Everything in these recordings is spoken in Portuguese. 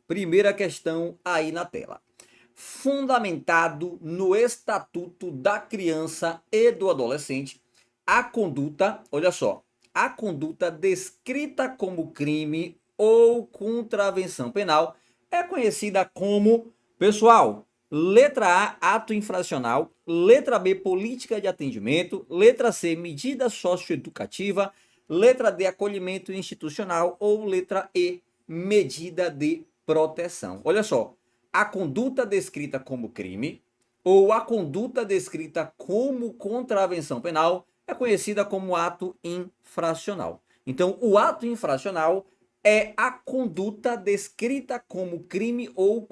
Primeira questão aí na tela. Fundamentado no Estatuto da Criança e do Adolescente, a conduta, olha só, a conduta descrita como crime ou contravenção penal é conhecida como, pessoal, letra A, ato infracional, letra B, política de atendimento, letra C, medida socioeducativa, letra D, acolhimento institucional ou letra E, medida de proteção. Olha só, a conduta descrita como crime ou a conduta descrita como contravenção penal é conhecida como ato infracional. Então, o ato infracional é a conduta descrita como crime ou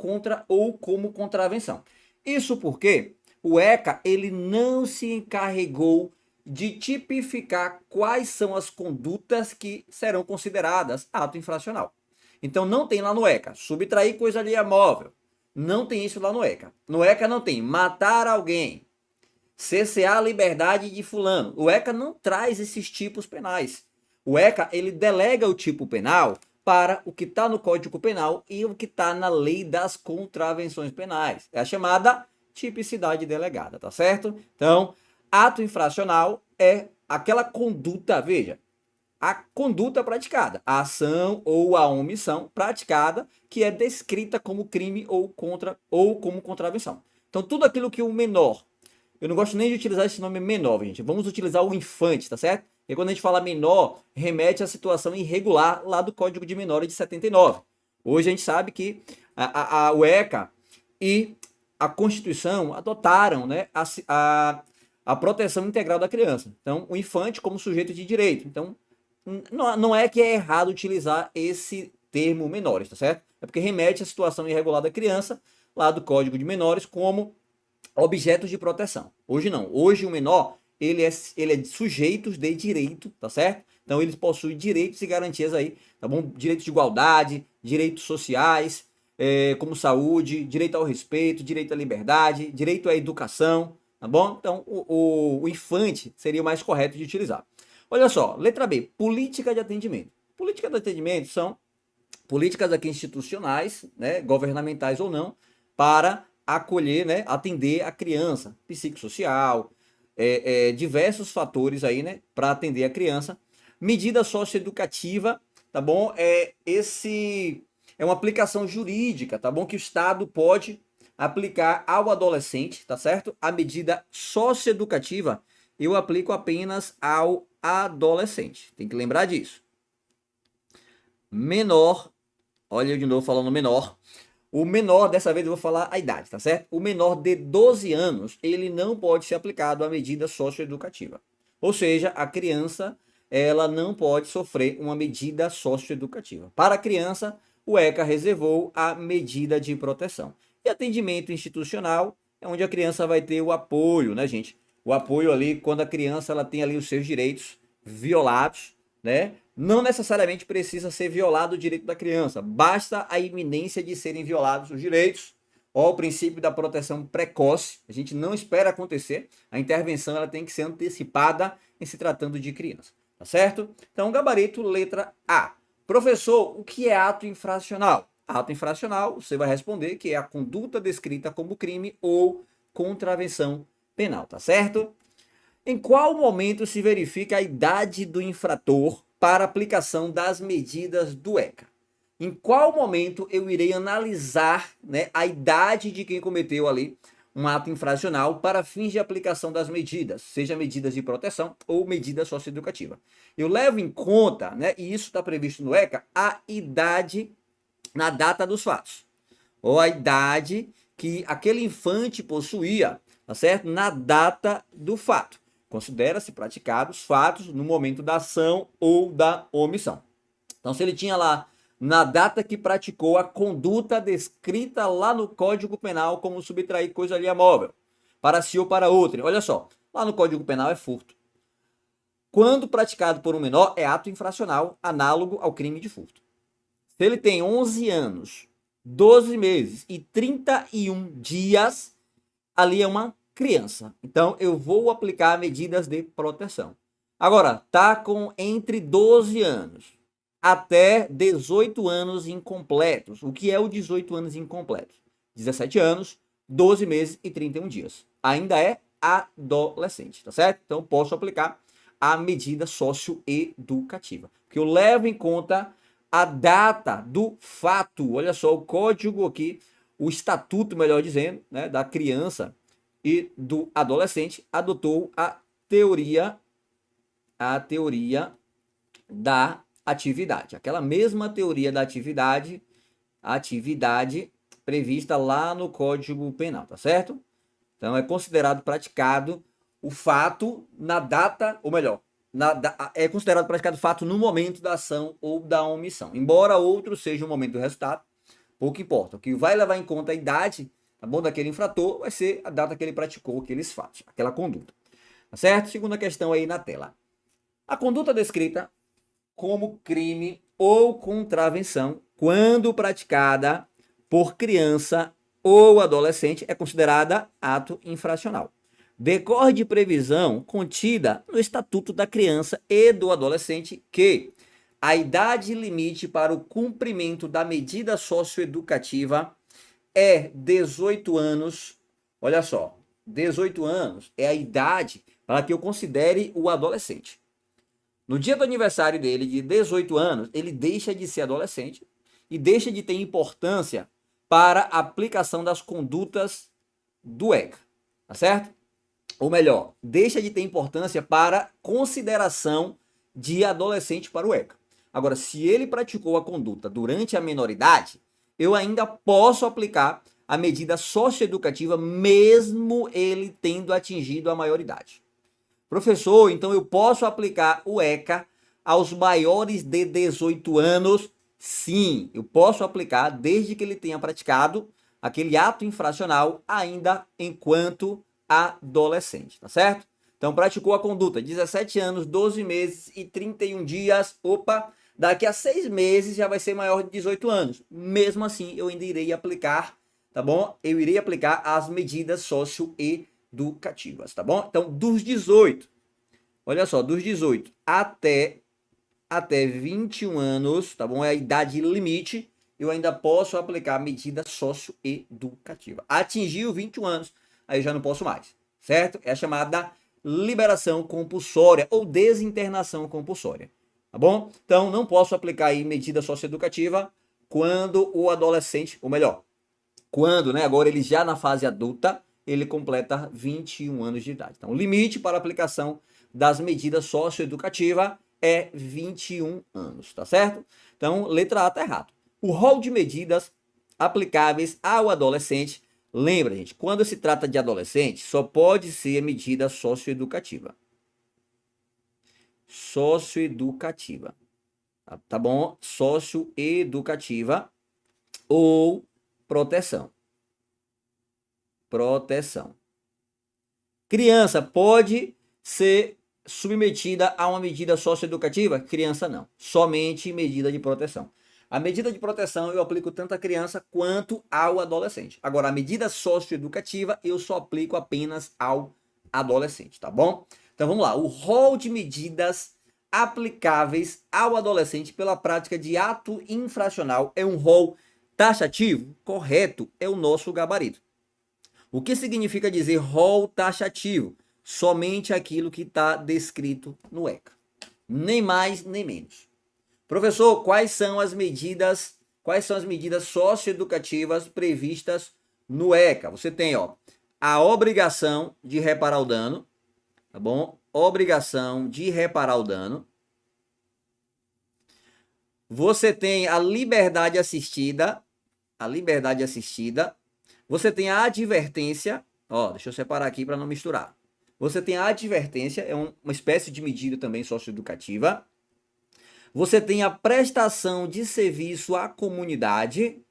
como contravenção. Isso porque o ECA ele não se encarregou de tipificar quais são as condutas que serão consideradas ato infracional. Então não tem lá no ECA subtrair coisa alheia móvel. Não tem isso lá no ECA. No ECA não tem matar alguém, cercear a liberdade de fulano. O ECA não traz esses tipos penais. O ECA ele delega o tipo penal para o que está no Código Penal e o que está na Lei das Contravenções Penais. É a chamada tipicidade delegada, tá certo? Então, ato infracional é aquela conduta, veja, a conduta praticada, a ação ou a omissão praticada que é descrita como crime ou como contravenção. Então, tudo aquilo que o menor, eu não gosto nem de utilizar esse nome menor, gente. Vamos utilizar o infante, tá certo? E quando a gente fala menor, remete à situação irregular lá do Código de Menores de 79. Hoje a gente sabe que o ECA e a Constituição adotaram, né, a proteção integral da criança. Então, o infante como sujeito de direito. Então, não é que é errado utilizar esse termo menores, tá certo? É porque remete à situação irregular da criança, lá do Código de Menores, como objetos de proteção. Hoje não. Hoje o menor, ele é de sujeitos de direito, tá certo? Então eles possuem direitos e garantias aí, tá bom? Direitos de igualdade, direitos sociais, como saúde, direito ao respeito, direito à liberdade, direito à educação, tá bom? Então o infante seria o mais correto de utilizar. Olha só, letra B, política de atendimento. Política de atendimento são políticas aqui institucionais, né, governamentais ou não, para acolher, né, atender a criança, psicossocial, diversos fatores aí, né, para atender a criança. Medida socioeducativa, tá bom? É uma aplicação jurídica, tá bom? Que o Estado pode aplicar ao adolescente, tá certo? A medida socioeducativa eu aplico apenas ao adolescente. Tem que lembrar disso. Menor, olha eu de novo falando menor. O menor, dessa vez eu vou falar a idade, tá certo? O menor de 12 anos, ele não pode ser aplicado à medida socioeducativa. Ou seja, a criança, ela não pode sofrer uma medida socioeducativa. Para a criança, o ECA reservou a medida de proteção. E atendimento institucional é onde a criança vai ter o apoio, né, gente? O apoio ali quando a criança ela tem ali os seus direitos violados, né? Não necessariamente precisa ser violado o direito da criança, basta a iminência de serem violados os direitos, ou o princípio da proteção precoce. A gente não espera acontecer, a intervenção ela tem que ser antecipada em se tratando de criança, tá certo? Então, gabarito letra A. Professor, o que é ato infracional? Ato infracional, você vai responder que é a conduta descrita como crime ou contravenção penal, tá certo? Em qual momento se verifica a idade do infrator para aplicação das medidas do ECA? Em qual momento eu irei analisar, né, a idade de quem cometeu ali um ato infracional para fins de aplicação das medidas, seja medidas de proteção ou medida socioeducativa? Eu levo em conta, né, e isso está previsto no ECA, a idade na data dos fatos, ou a idade que aquele infante possuía, tá certo? Na data do fato. Considera-se praticados fatos no momento da ação ou da omissão. Então, se ele tinha lá, na data que praticou a conduta descrita lá no Código Penal como subtrair coisa alheia móvel, para si ou para outrem. Olha só, lá no Código Penal é furto. Quando praticado por um menor, é ato infracional análogo ao crime de furto. Se ele tem 11 anos, 12 meses e 31 dias, ali é uma criança. Então, eu vou aplicar medidas de proteção. Agora, tá com entre 12 anos até 18 anos incompletos. O que é o 18 anos incompletos? 17 anos, 12 meses e 31 dias. Ainda é adolescente, tá certo? Então, posso aplicar a medida socioeducativa, que eu levo em conta a data do fato. Olha só, o código aqui, o estatuto, melhor dizendo, né, da criança e do adolescente adotou a teoria da atividade. Aquela mesma teoria da atividade prevista lá no Código Penal, tá certo? Então, é considerado praticado o fato na data, ou melhor, é considerado praticado o fato no momento da ação ou da omissão. Embora outro seja o momento do resultado, pouco importa. O que vai levar em conta a idade, tá bom, daquele infrator vai ser a data que ele praticou aqueles fatos, aquela conduta. Tá certo? Segunda questão aí na tela. A conduta descrita como crime ou contravenção, quando praticada por criança ou adolescente, é considerada ato infracional. Decorre de previsão contida no Estatuto da Criança e do Adolescente que a idade limite para o cumprimento da medida socioeducativa é 18 anos. Olha só, 18 anos é a idade para que eu considere o adolescente. No dia do aniversário dele, de 18 anos, ele deixa de ser adolescente e deixa de ter importância para a aplicação das condutas do ECA, tá certo? Ou melhor, deixa de ter importância para consideração de adolescente para o ECA. Agora, se ele praticou a conduta durante a menoridade, eu ainda posso aplicar a medida socioeducativa mesmo ele tendo atingido a maioridade. Professor, então eu posso aplicar o ECA aos maiores de 18 anos? Sim, eu posso aplicar desde que ele tenha praticado aquele ato infracional ainda enquanto adolescente, tá certo? Então praticou a conduta, 17 anos, 12 meses e 31 dias, opa, daqui a 6 meses já vai ser maior de 18 anos. Mesmo assim, eu ainda irei aplicar, tá bom? Eu irei aplicar as medidas socioeducativas, tá bom? Então, dos 18, olha só, dos 18 até 21 anos, tá bom? É a idade limite, eu ainda posso aplicar a medida socioeducativa. Atingiu 21 anos, aí eu já não posso mais, certo? É a chamada liberação compulsória ou desinternação compulsória, tá bom? Então, não posso aplicar aí medida socioeducativa quando o adolescente, ou melhor, quando, né, agora ele já na fase adulta, ele completa 21 anos de idade. Então, o limite para a aplicação das medidas socioeducativas é 21 anos, tá certo? Então, letra A tá errado. O rol de medidas aplicáveis ao adolescente, lembra, gente, quando se trata de adolescente, só pode ser medida socioeducativa. Socioeducativa. Tá bom? Socioeducativa ou proteção. Proteção. Criança pode ser submetida a uma medida socioeducativa? Criança não. Somente medida de proteção. A medida de proteção eu aplico tanto à criança quanto ao adolescente. Agora, a medida socioeducativa eu só aplico apenas ao adolescente, tá bom? Então vamos lá. O rol de medidas aplicáveis ao adolescente pela prática de ato infracional é um rol taxativo? Correto, é o nosso gabarito. O que significa dizer rol taxativo? Somente aquilo que está descrito no ECA. Nem mais, nem menos. Professor, quais são as medidas socioeducativas previstas no ECA? Você tem, ó, a obrigação de reparar o dano, tá bom? Obrigação de reparar o dano. Você tem a liberdade assistida, Você tem a advertência, ó, deixa eu separar aqui para não misturar. Você tem a advertência, é uma espécie de medida também socioeducativa. Você tem a prestação de serviço à comunidade.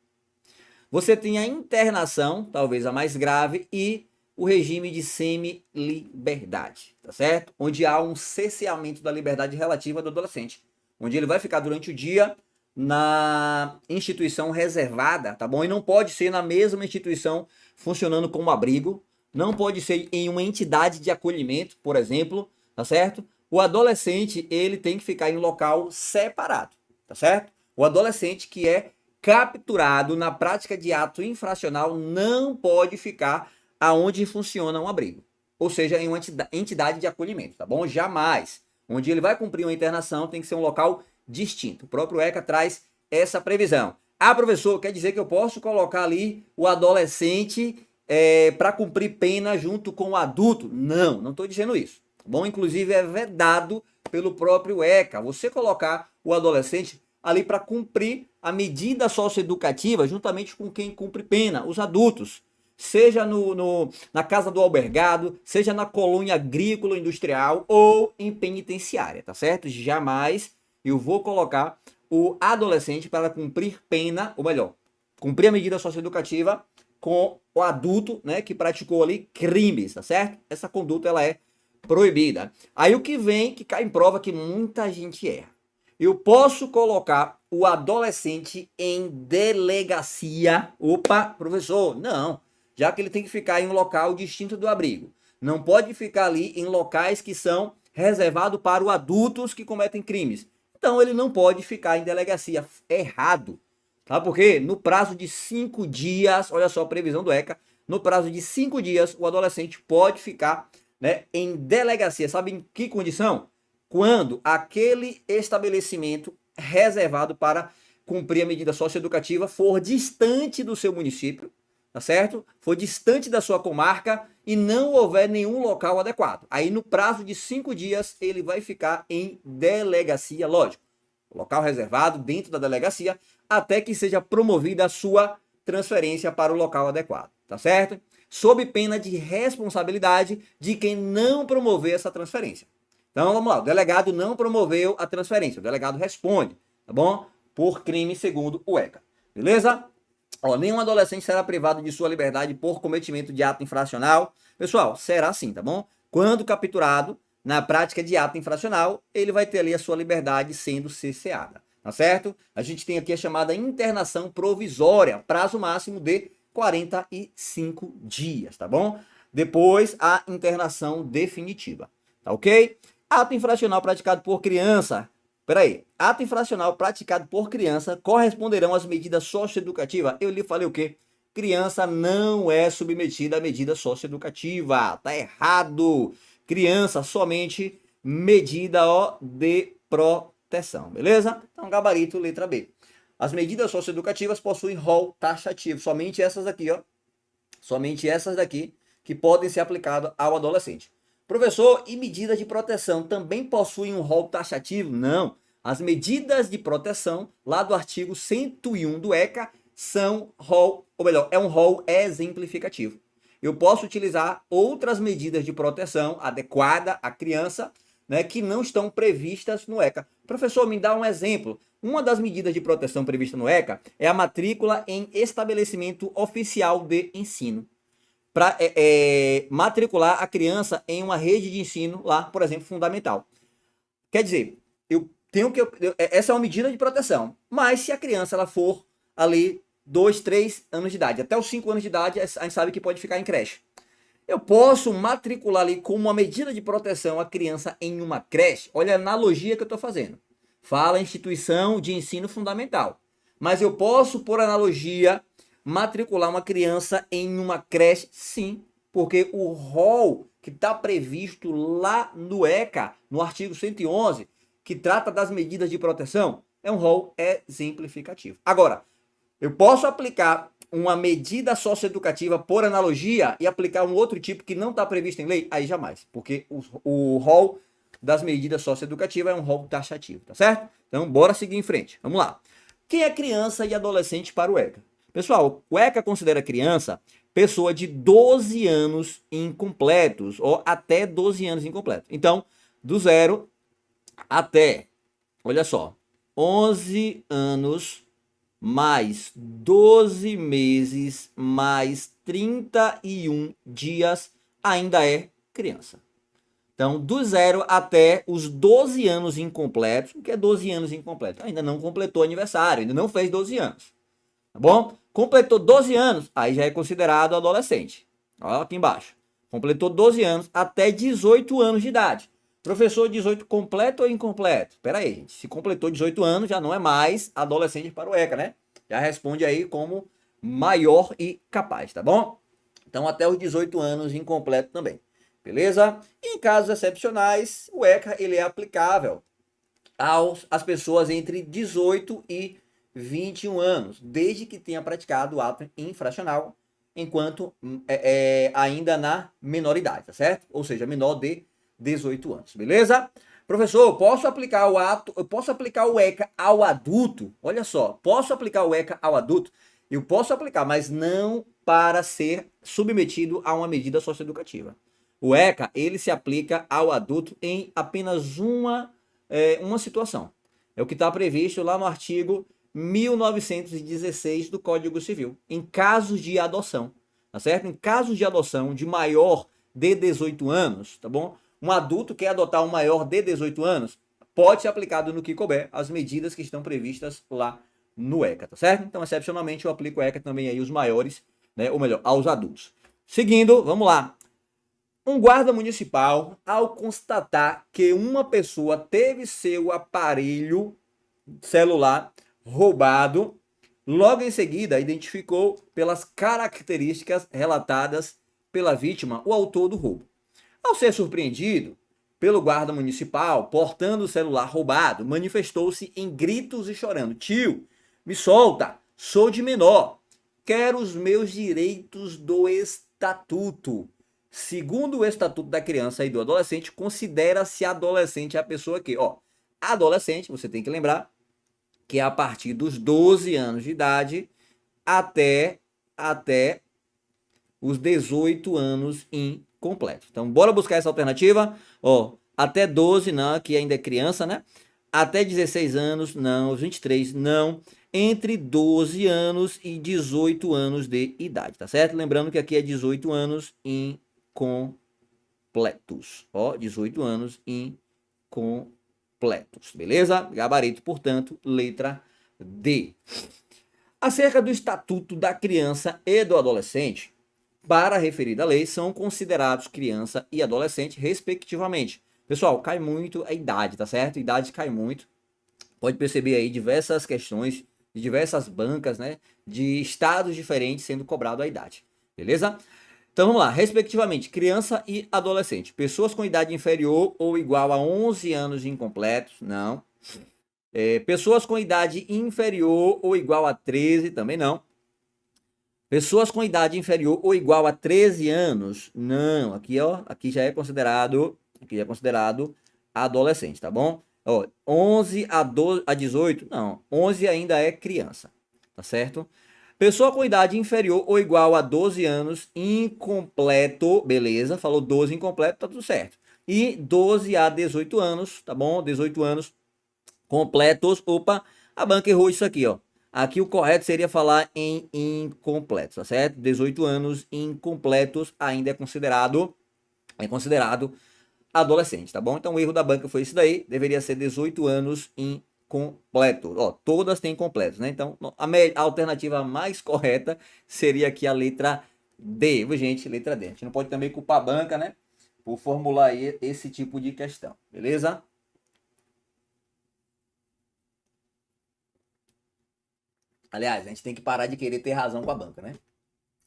Você tem a internação, talvez a mais grave, e o regime de semi-liberdade, tá certo? Onde há um cerceamento da liberdade relativa do adolescente, onde ele vai ficar durante o dia na instituição reservada, tá bom? E não pode ser na mesma instituição funcionando como abrigo, não pode ser em uma entidade de acolhimento, por exemplo, tá certo? O adolescente, ele tem que ficar em local separado, tá certo? O adolescente que é capturado na prática de ato infracional não pode ficar aonde funciona um abrigo, ou seja, em uma entidade de acolhimento, tá bom? Jamais. Onde ele vai cumprir uma internação tem que ser um local distinto. O próprio ECA traz essa previsão. Ah, professor, quer dizer que eu posso colocar ali o adolescente para cumprir pena junto com o adulto? Não, não estou dizendo isso. Tá bom? Inclusive é vedado pelo próprio ECA você colocar o adolescente ali para cumprir a medida socioeducativa juntamente com quem cumpre pena, os adultos. Seja na casa do albergado, seja na colônia agrícola industrial ou em penitenciária, tá certo? Jamais eu vou colocar o adolescente para cumprir pena, ou melhor, cumprir a medida socioeducativa com o adulto, né, que praticou ali crimes, tá certo? Essa conduta ela é proibida. Aí o que vem, que cai em prova que muita gente erra. Eu posso colocar o adolescente em delegacia. Opa, professor, não. Já que ele tem que ficar em um local distinto do abrigo. Não pode ficar ali em locais que são reservados para os adultos que cometem crimes. Então ele não pode ficar em delegacia. Errado. Tá? Porque no prazo de 5 dias, olha só a previsão do ECA, no prazo de 5 dias o adolescente pode ficar, né, em delegacia. Sabe em que condição? Quando aquele estabelecimento reservado para cumprir a medida socioeducativa for distante do seu município, tá certo? For distante da sua comarca e não houver nenhum local adequado. Aí no prazo de 5 dias ele vai ficar em delegacia, lógico, local reservado dentro da delegacia, até que seja promovida a sua transferência para o local adequado, tá certo? Sob pena de responsabilidade de quem não promover essa transferência. Então vamos lá, o delegado não promoveu a transferência, o delegado responde, tá bom? Por crime segundo o ECA, beleza? Ó, nenhum adolescente será privado de sua liberdade por cometimento de ato infracional. Pessoal, será assim, tá bom? Quando capturado na prática de ato infracional, ele vai ter ali a sua liberdade sendo cerceada, tá certo? A gente tem aqui a chamada internação provisória, prazo máximo de 45 dias, tá bom? Depois a internação definitiva, tá ok? Ato infracional praticado por criança. Peraí, ato infracional praticado por criança corresponderão às medidas socioeducativas. Eu lhe falei o quê? Criança não é submetida à medida socioeducativa. Tá errado. Criança somente medida de proteção, beleza? Então, gabarito, letra B. As medidas socioeducativas possuem rol taxativo. Somente essas aqui, ó. Somente essas daqui que podem ser aplicadas ao adolescente. Professor, e medidas de proteção também possuem um rol taxativo? Não. As medidas de proteção, lá do artigo 101 do ECA, são rol, ou melhor, é um rol exemplificativo. Eu posso utilizar outras medidas de proteção adequada à criança, né, que não estão previstas no ECA. Professor, me dá um exemplo. Uma das medidas de proteção prevista no ECA é a matrícula em estabelecimento oficial de ensino. Para matricular a criança em uma rede de ensino lá, por exemplo, fundamental. Quer dizer, essa é uma medida de proteção, mas se a criança ela for ali 2, 3 anos de idade, até os 5 anos de idade, a gente sabe que pode ficar em creche. Eu posso matricular ali como uma medida de proteção a criança em uma creche. Olha a analogia que eu estou fazendo. Fala instituição de ensino fundamental. Mas eu posso, por analogia, matricular uma criança em uma creche? Sim, porque o rol que está previsto lá no ECA, no artigo 111, que trata das medidas de proteção, é um rol exemplificativo. Agora, eu posso aplicar uma medida socioeducativa por analogia e aplicar um outro tipo que não está previsto em lei? Aí jamais, porque o rol das medidas socioeducativas é um rol taxativo, tá certo? Então, bora seguir em frente. Vamos lá. Quem é criança e adolescente para o ECA? Pessoal, o ECA considera criança pessoa de 12 anos incompletos, ou até 12 anos incompletos. Então, do 0 até, olha só, 11 anos mais 12 meses mais 31 dias ainda é criança. Então, do 0 até os 12 anos incompletos, o que é 12 anos incompletos? Ainda não completou aniversário, ainda não fez 12 anos. Tá bom? Completou 12 anos, aí já é considerado adolescente. Olha aqui embaixo. Completou 12 anos até 18 anos de idade. Professor, 18 completo ou incompleto? Pera aí, gente. Se completou 18 anos, já não é mais adolescente para o ECA, né? Já responde aí como maior e capaz, tá bom? Então, até os 18 anos incompleto também. Beleza? Em casos excepcionais, o ECA ele é aplicável às pessoas entre 18 e 21 anos, desde que tenha praticado o ato infracional, enquanto ainda na menoridade, tá certo? Ou seja, menor de 18 anos, beleza? Professor, posso aplicar eu posso aplicar o ECA ao adulto? Olha só, posso aplicar o ECA ao adulto? Eu posso aplicar, mas não para ser submetido a uma medida socioeducativa. O ECA, ele se aplica ao adulto em apenas uma situação. É o que está previsto lá no artigo 1916 do Código Civil, em casos de adoção, tá certo? Em casos de adoção de maior de 18 anos, tá bom? Um adulto quer adotar um maior de 18 anos, pode ser aplicado no que couber as medidas que estão previstas lá no ECA, tá certo? Então, excepcionalmente, eu aplico o ECA também aí os maiores, né? Ou melhor, aos adultos. Seguindo, vamos lá. Um guarda municipal, ao constatar que uma pessoa teve seu aparelho celular roubado, logo em seguida identificou pelas características relatadas pela vítima o autor do roubo. Ao ser surpreendido pelo guarda municipal portando o celular roubado, manifestou-se em gritos e chorando: "Tio, me solta, sou de menor, quero os meus direitos do estatuto." Segundo o Estatuto da Criança e do Adolescente, considera-se adolescente a pessoa que, adolescente, você tem que lembrar, que é a partir dos 12 anos de idade até os 18 anos incompletos. Então, bora buscar essa alternativa. Até 12 não, que ainda é criança, né? Até 16 anos, não. 23, não. Entre 12 anos e 18 anos de idade, tá certo? Lembrando que aqui é 18 anos incompletos. 18 anos incompletos, beleza? Gabarito, portanto, letra D. Acerca do Estatuto da Criança e do Adolescente, para a referida lei, são considerados criança e adolescente, respectivamente. Pessoal, cai muito a idade, tá certo? A idade cai muito. Pode perceber aí diversas questões de diversas bancas, né? De estados diferentes sendo cobrado a idade. Beleza? Então vamos lá, respectivamente, criança e adolescente. Pessoas com idade inferior ou igual a 11 anos incompletos, não. Pessoas com idade inferior ou igual a 13, também não. Pessoas com idade inferior ou igual a 13 anos, não. Aqui já é considerado adolescente, tá bom? 11 a 18, não. 11 ainda é criança, tá certo? Pessoa com idade inferior ou igual a 12 anos, incompleto, beleza, falou 12 incompleto, tá tudo certo. E 12 a 18 anos, tá bom? 18 anos completos, a banca errou isso aqui, Aqui o correto seria falar em incompletos, tá certo? 18 anos incompletos ainda é considerado adolescente, tá bom? Então o erro da banca foi isso daí, deveria ser 18 anos incompletos. Todas têm completos, né? Então a alternativa mais correta seria aqui a letra D, gente? Letra D. A gente não pode também culpar a banca, né? Por formular aí esse tipo de questão, beleza? Aliás, a gente tem que parar de querer ter razão com a banca, né?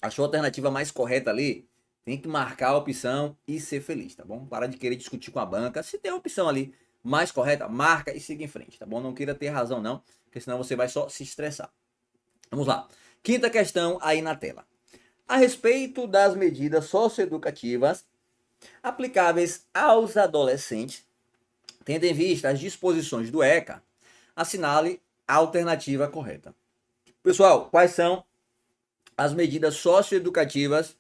Achou a alternativa mais correta ali? Tem que marcar a opção e ser feliz, tá bom? Parar de querer discutir com a banca. Se tem a opção ali mais correta, marca e siga em frente, tá bom? Não queira ter razão não, porque senão você vai só se estressar. Vamos lá. Quinta questão aí na tela. A respeito das medidas socioeducativas aplicáveis aos adolescentes, tendo em vista as disposições do ECA, assinale a alternativa correta. Pessoal, quais são as medidas socioeducativas?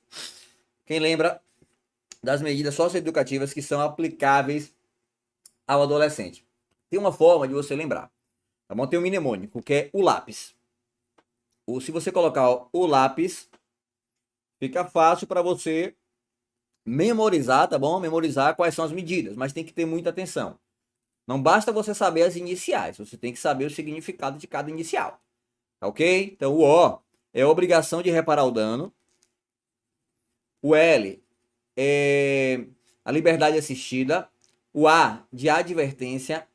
Quem lembra das medidas socioeducativas que são aplicáveis ao adolescente? Tem uma forma de você lembrar, tá bom? Tem um mnemônico, que é o lápis. Se você colocar o lápis, fica fácil para você memorizar, tá bom? Memorizar quais são as medidas, mas tem que ter muita atenção. Não basta você saber as iniciais, você tem que saber o significado de cada inicial. Tá ok? Então o O é a obrigação de reparar o dano. O L é a liberdade assistida. O A de advertência,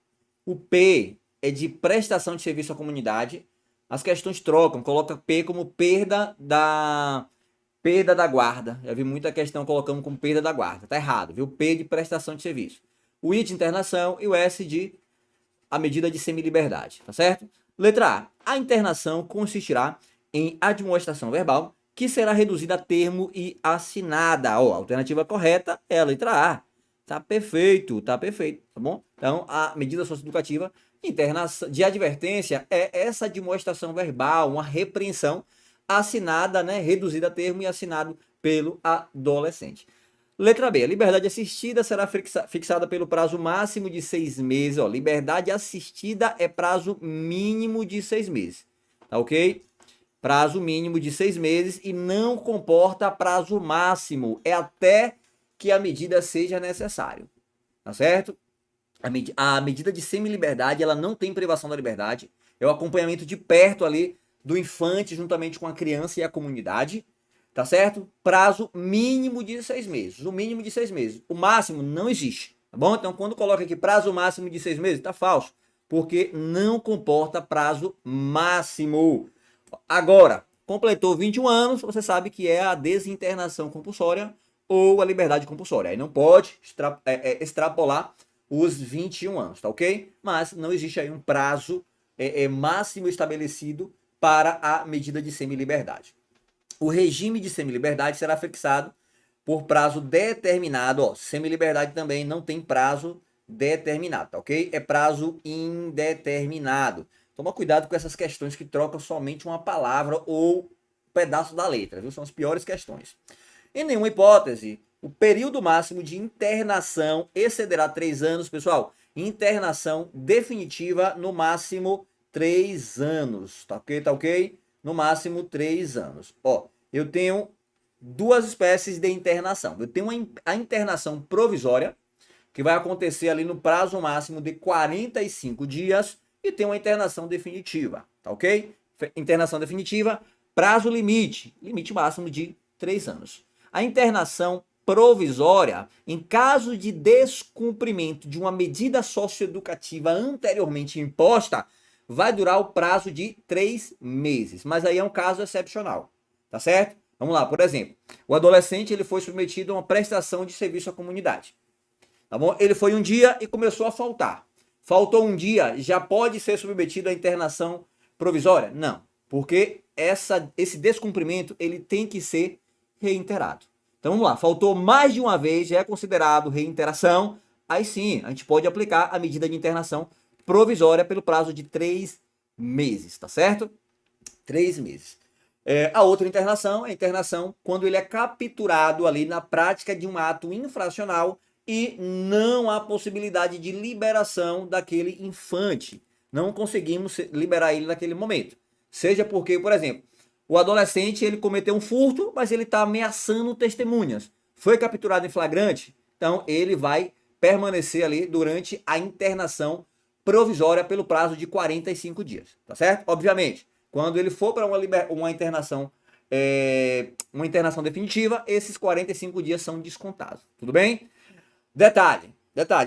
o P é de prestação de serviço à comunidade. As questões trocam, coloca P como perda da guarda. Já vi muita questão colocando como perda da guarda. Tá errado, viu? P de prestação de serviço. O I de internação e o S de a medida de semiliberdade, tá certo? Letra A. A internação consistirá em admoestação verbal que será reduzida a termo e assinada. Ó, a alternativa correta é a letra A. Tá perfeito, tá bom? Então, a medida socioeducativa de advertência é essa admoestação verbal, uma repreensão assinada, né, reduzida a termo e assinado pelo adolescente. Letra B. A liberdade assistida será fixada pelo prazo máximo de 6 meses. Ó, liberdade assistida é prazo mínimo de 6 meses. Tá ok? Prazo mínimo de 6 meses e não comporta prazo máximo. É até que a medida seja necessário. Tá certo? A medida de semiliberdade, ela não tem privação da liberdade. É o acompanhamento de perto ali do infante juntamente com a criança e a comunidade. Tá certo? Prazo mínimo de 6 meses. O mínimo de 6 meses. O máximo não existe. Tá bom? Então, quando coloca aqui prazo máximo de 6 meses, tá falso. Porque não comporta prazo máximo. Agora, completou 21 anos, você sabe que é a desinternação compulsória ou a liberdade compulsória. Aí não pode extrapolar os 21 anos, tá ok? Mas não existe aí um prazo máximo estabelecido para a medida de semiliberdade. O regime de semiliberdade será fixado por prazo determinado. Ó, semiliberdade também não tem prazo determinado, tá ok? É prazo indeterminado. Toma cuidado com essas questões que trocam somente uma palavra ou um pedaço da letra, viu? São as piores questões. Em nenhuma hipótese, o período máximo de internação excederá 3 anos, pessoal. Internação definitiva, no máximo 3 anos, tá ok? Tá ok? No máximo 3 anos. Ó, eu tenho duas espécies de internação. Eu tenho a internação provisória, que vai acontecer ali no prazo máximo de 45 dias, e tem uma internação definitiva, tá ok? Internação definitiva, prazo limite máximo de 3 anos. A internação provisória, em caso de descumprimento de uma medida socioeducativa anteriormente imposta, vai durar o prazo de 3 meses, mas aí é um caso excepcional, tá certo? Vamos lá, por exemplo, o adolescente ele foi submetido a uma prestação de serviço à comunidade, tá bom? Ele foi um dia e começou a faltar. Faltou um dia, já pode ser submetido à internação provisória? Não, porque esse descumprimento ele tem que ser reiterado. Então vamos lá, faltou mais de uma vez, já é considerado reiteração, aí sim, a gente pode aplicar a medida de internação provisória pelo prazo de 3 meses, tá certo? 3 meses. A outra internação é a internação quando ele é capturado ali na prática de um ato infracional e não há possibilidade de liberação daquele infante. Não conseguimos liberar ele naquele momento. Seja porque, por exemplo, o adolescente ele cometeu um furto, mas ele está ameaçando testemunhas. Foi capturado em flagrante, então ele vai permanecer ali durante a internação provisória pelo prazo de 45 dias, tá certo? Obviamente, quando ele for para uma internação definitiva, esses 45 dias são descontados, tudo bem? Detalhe,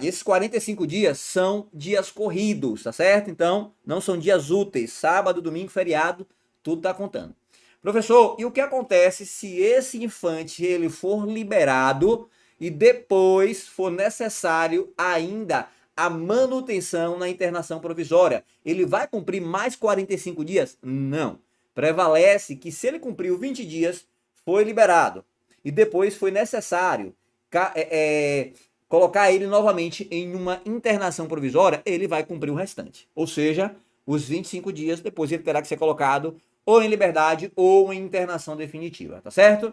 esses 45 dias são dias corridos, tá certo? Então, não são dias úteis, sábado, domingo, feriado, tudo tá contando. Professor, e o que acontece se esse infante ele for liberado e depois for necessário ainda a manutenção na internação provisória? Ele vai cumprir mais 45 dias? Não. Prevalece que se ele cumpriu 20 dias, foi liberado e depois foi necessário colocar ele novamente em uma internação provisória, ele vai cumprir o restante. Ou seja, os 25 dias depois ele terá que ser colocado ou em liberdade ou em internação definitiva, tá certo?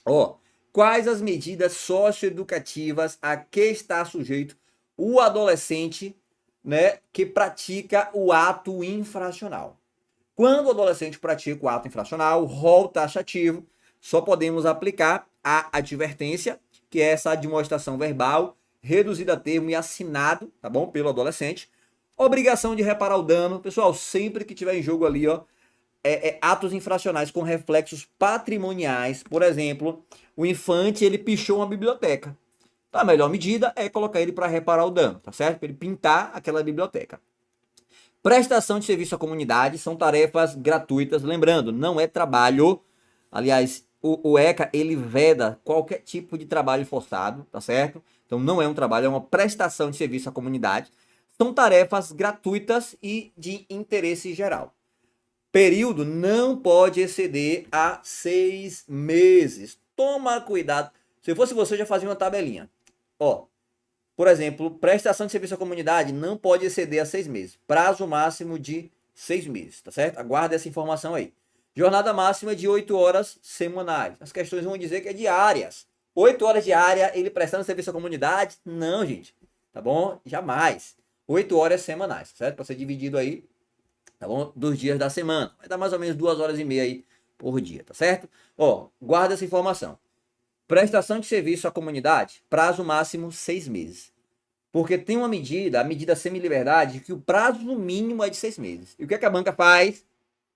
Ó, quais as medidas socioeducativas a que está sujeito o adolescente, né, que pratica o ato infracional? Quando o adolescente pratica o ato infracional, rol taxativo, só podemos aplicar a advertência, que é essa admoestação verbal, reduzida a termo e assinado, tá bom? Pelo adolescente. Obrigação de reparar o dano. Pessoal, sempre que tiver em jogo ali, ó, atos infracionais com reflexos patrimoniais. Por exemplo, o infante, ele pichou uma biblioteca. Então, a melhor medida é colocar ele para reparar o dano, tá certo? Para ele pintar aquela biblioteca. Prestação de serviço à comunidade são tarefas gratuitas, lembrando, não é trabalho. Aliás, o ECA, ele veda qualquer tipo de trabalho forçado, tá certo? Então não é um trabalho, é uma prestação de serviço à comunidade. São tarefas gratuitas e de interesse geral. Período não pode exceder a 6 meses. Toma cuidado. Se fosse você, já fazia uma tabelinha. Ó, por exemplo, prestação de serviço à comunidade não pode exceder a 6 meses. Prazo máximo de 6 meses, tá certo? Aguarde essa informação aí. Jornada máxima de 8 horas semanais. As questões vão dizer que é diárias. 8 horas diária, ele prestando serviço à comunidade? Não, gente. Tá bom? Jamais. 8 horas semanais, certo? Para ser dividido aí, tá bom? Dos dias da semana. Vai dar mais ou menos 2 horas e meia aí por dia, tá certo? Ó, guarda essa informação. Prestação de serviço à comunidade, prazo máximo 6 meses. Porque tem uma medida, a medida semi-liberdade, que o prazo mínimo é de 6 meses. E o que é que a banca faz?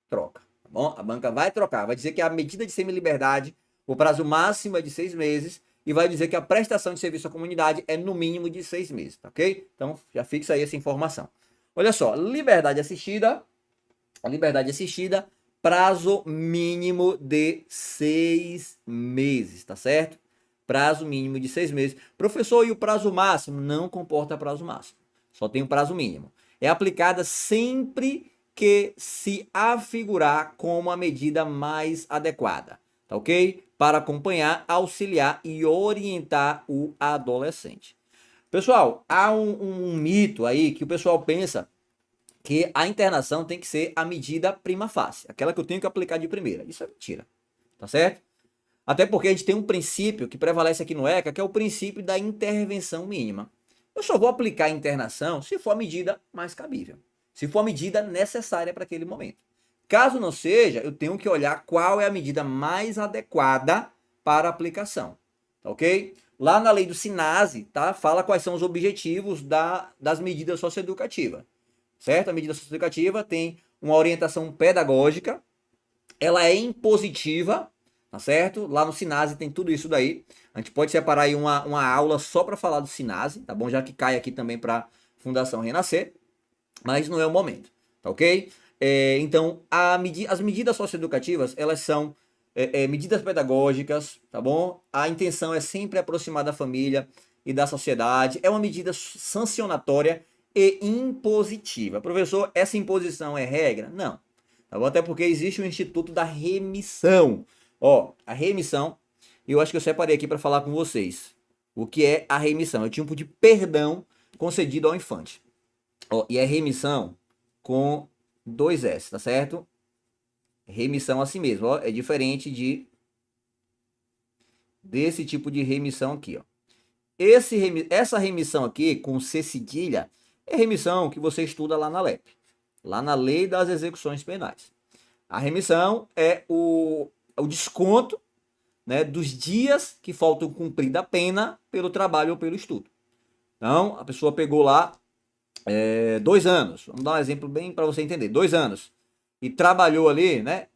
Troca. Tá bom? A banca vai trocar, vai dizer que a medida de semi-liberdade, o prazo máximo é de 6 meses, e vai dizer que a prestação de serviço à comunidade é no mínimo de 6 meses, tá ok? Então já fixa aí essa informação. Olha só, liberdade assistida, prazo mínimo de 6 meses, tá certo? Prazo mínimo de 6 meses. Professor, e o prazo máximo? Não comporta prazo máximo. Só tem o prazo mínimo. É aplicada sempre que se afigurar como a medida mais adequada, tá ok? Para acompanhar, auxiliar e orientar o adolescente. Pessoal, há um mito aí que o pessoal pensa que a internação tem que ser a medida prima facie, aquela que eu tenho que aplicar de primeira. Isso é mentira, tá certo? Até porque a gente tem um princípio que prevalece aqui no ECA, que é o princípio da intervenção mínima. Eu só vou aplicar a internação se for a medida mais cabível, se for a medida necessária para aquele momento. Caso não seja, eu tenho que olhar qual é a medida mais adequada para a aplicação, tá ok? Lá na lei do SINASE, tá? Fala quais são os objetivos das medidas socioeducativas, certo? A medida socioeducativa tem uma orientação pedagógica, ela é impositiva, tá certo? Lá no SINASE tem tudo isso daí. A gente pode separar aí uma aula só para falar do SINASE, tá bom? Já que cai aqui também para Fundação Renascer, mas não é o momento, tá ok? Então, as medidas socioeducativas, elas são medidas pedagógicas, tá bom? A intenção é sempre aproximar da família e da sociedade. É uma medida sancionatória e impositiva. Professor, essa imposição é regra? Não. Tá bom? Até porque existe o Instituto da Remissão. Ó, a remissão, eu acho que eu separei aqui para falar com vocês. O que é a remissão? É o tipo de perdão concedido ao infante. Ó, e é remissão com 2 S, tá certo? Remissão assim mesmo, ó, é diferente desse tipo de remissão aqui, ó. Essa remissão aqui com C cedilha é remissão que você estuda lá na LEP, lá na Lei das Execuções Penais. A remissão é o desconto, né, dos dias que faltam cumprir da pena pelo trabalho ou pelo estudo. Então, a pessoa pegou lá 2 anos, vamos dar um exemplo bem para você entender, 2 anos, e trabalhou ali, né,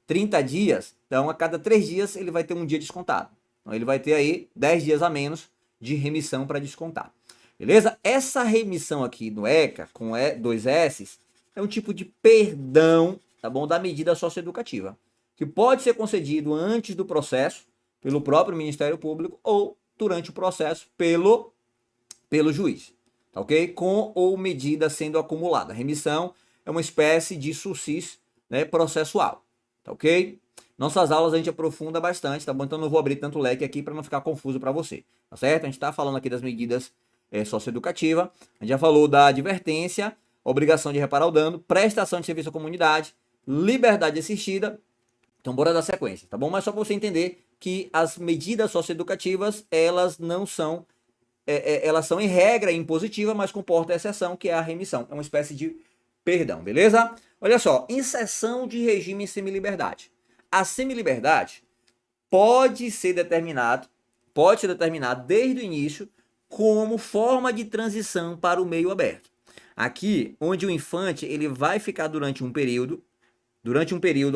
30 dias, então a cada 3 dias ele vai ter um dia descontado. Então ele vai ter aí 10 dias a menos de remissão para descontar. Beleza? Essa remissão aqui no ECA, com 2 S, é um tipo de perdão, tá bom, da medida socioeducativa, que pode ser concedido antes do processo, pelo próprio Ministério Público, ou durante o processo pelo juiz, tá ok? Com ou medida sendo acumulada. A remissão é uma espécie de sucis, né, processual, tá ok? Nossas aulas a gente aprofunda bastante, tá bom? Então não vou abrir tanto leque aqui para não ficar confuso para você, tá certo? A gente está falando aqui das medidas socioeducativas, a gente já falou da advertência, obrigação de reparar o dano, prestação de serviço à comunidade, liberdade assistida. Então bora dar sequência, tá bom? Mas só para você entender que as medidas socioeducativas, elas não são, elas são em regra impositiva, mas comportam a exceção, que é a remissão. É uma espécie de perdão, beleza? Olha só, inserção de regime em semiliberdade. A semiliberdade pode ser determinado desde o início como forma de transição para o meio aberto. Aqui, onde o infante ele vai ficar durante um período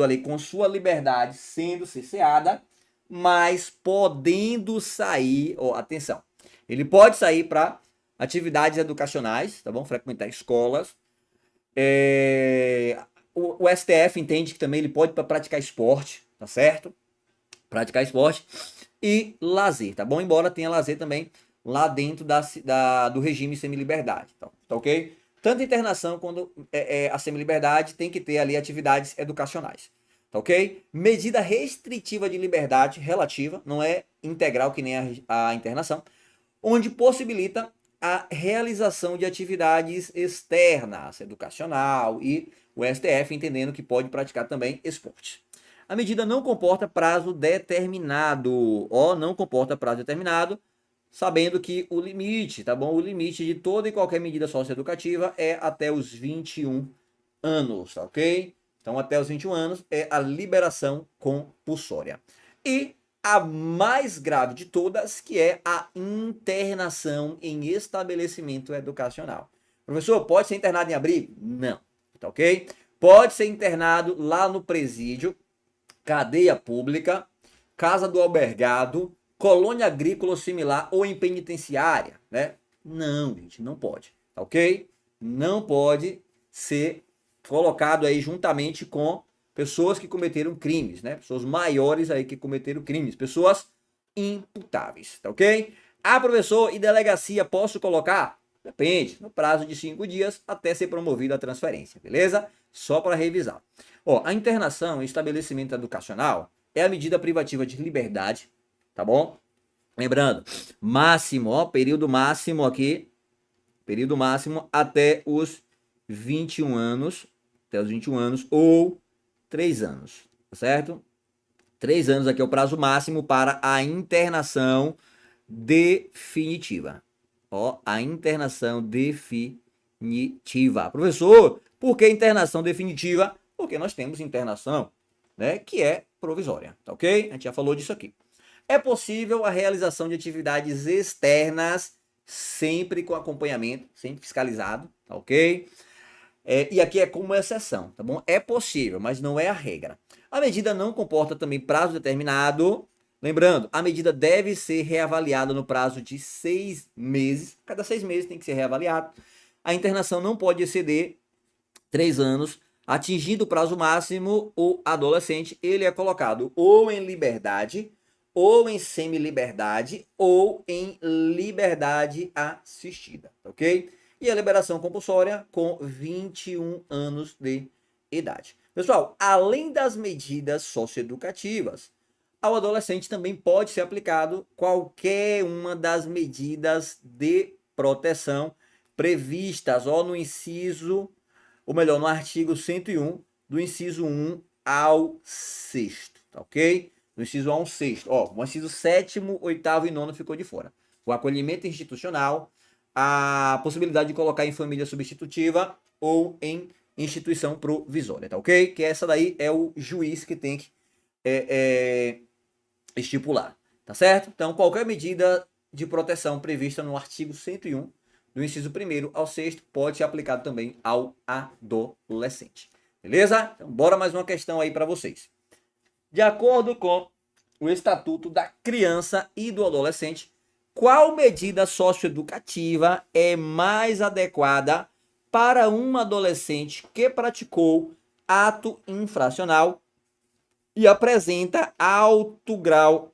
ali com sua liberdade sendo cerceada, mas podendo sair, ó, atenção, ele pode sair para atividades educacionais, tá bom? Frequentar escolas. O STF entende que também ele pode praticar esporte, tá certo? Praticar esporte e lazer, tá bom? Embora tenha lazer também lá dentro do regime semi-liberdade, tá ok? Tanto internação quanto a semi-liberdade tem que ter ali atividades educacionais, tá ok? Medida restritiva de liberdade relativa, não é integral que nem a internação, onde possibilita a realização de atividades externas, educacional e o STF entendendo que pode praticar também esporte. A medida não comporta prazo determinado, não comporta prazo determinado, sabendo que o limite, tá bom? O limite de toda e qualquer medida socioeducativa é até os 21 anos, tá ok? Então, até os 21 anos é a liberação compulsória. E a mais grave de todas, que é a internação em estabelecimento educacional. Professor, pode ser internado em abrigo? Não, tá ok? Pode ser internado lá no presídio, cadeia pública, casa do albergado, colônia agrícola ou similar ou em penitenciária, né? Não, gente, não pode, tá ok? Não pode ser colocado aí juntamente com pessoas que cometeram crimes, né? Pessoas maiores aí que cometeram crimes, pessoas imputáveis, tá ok? Ah, professor, e delegacia posso colocar? Depende, no prazo de 5 dias até ser promovida a transferência, beleza? Só para revisar. Ó, a internação em estabelecimento educacional é a medida privativa de liberdade, tá bom? Lembrando, máximo, ó, período máximo aqui, período máximo até os 21 anos, ou 3 anos, tá certo? 3 anos aqui é o prazo máximo para a internação definitiva. Ó, a internação definitiva. Professor, por que internação definitiva? Porque nós temos internação, né, que é provisória, tá ok? A gente já falou disso aqui. É possível a realização de atividades externas, sempre com acompanhamento, sempre fiscalizado, tá ok? E aqui é como exceção, tá bom? É possível, mas não é a regra. A medida não comporta também prazo determinado. Lembrando, a medida deve ser reavaliada no prazo de 6 meses. Cada 6 meses tem que ser reavaliado. A internação não pode exceder 3 anos. Atingindo o prazo máximo, o adolescente ele é colocado ou em liberdade, ou em semi-liberdade, ou em liberdade assistida, ok? E a liberação compulsória com 21 anos de idade. Pessoal, além das medidas socioeducativas, ao adolescente também pode ser aplicado qualquer uma das medidas de proteção previstas no inciso, ou melhor, no artigo 101, do inciso 1 ao 6º, tá ok? Do inciso 1 ao 6º. O inciso 7º, 8º e 9º ficou de fora. O acolhimento institucional, a possibilidade de colocar em família substitutiva ou em instituição provisória, tá ok? Que essa daí é o juiz que tem que estipular, tá certo? Então, qualquer medida de proteção prevista no artigo 101, do inciso 1º ao 6º, pode ser aplicado também ao adolescente, beleza? Então, bora mais uma questão aí para vocês. De acordo com o Estatuto da Criança e do Adolescente, qual medida socioeducativa é mais adequada para um adolescente que praticou ato infracional e apresenta alto grau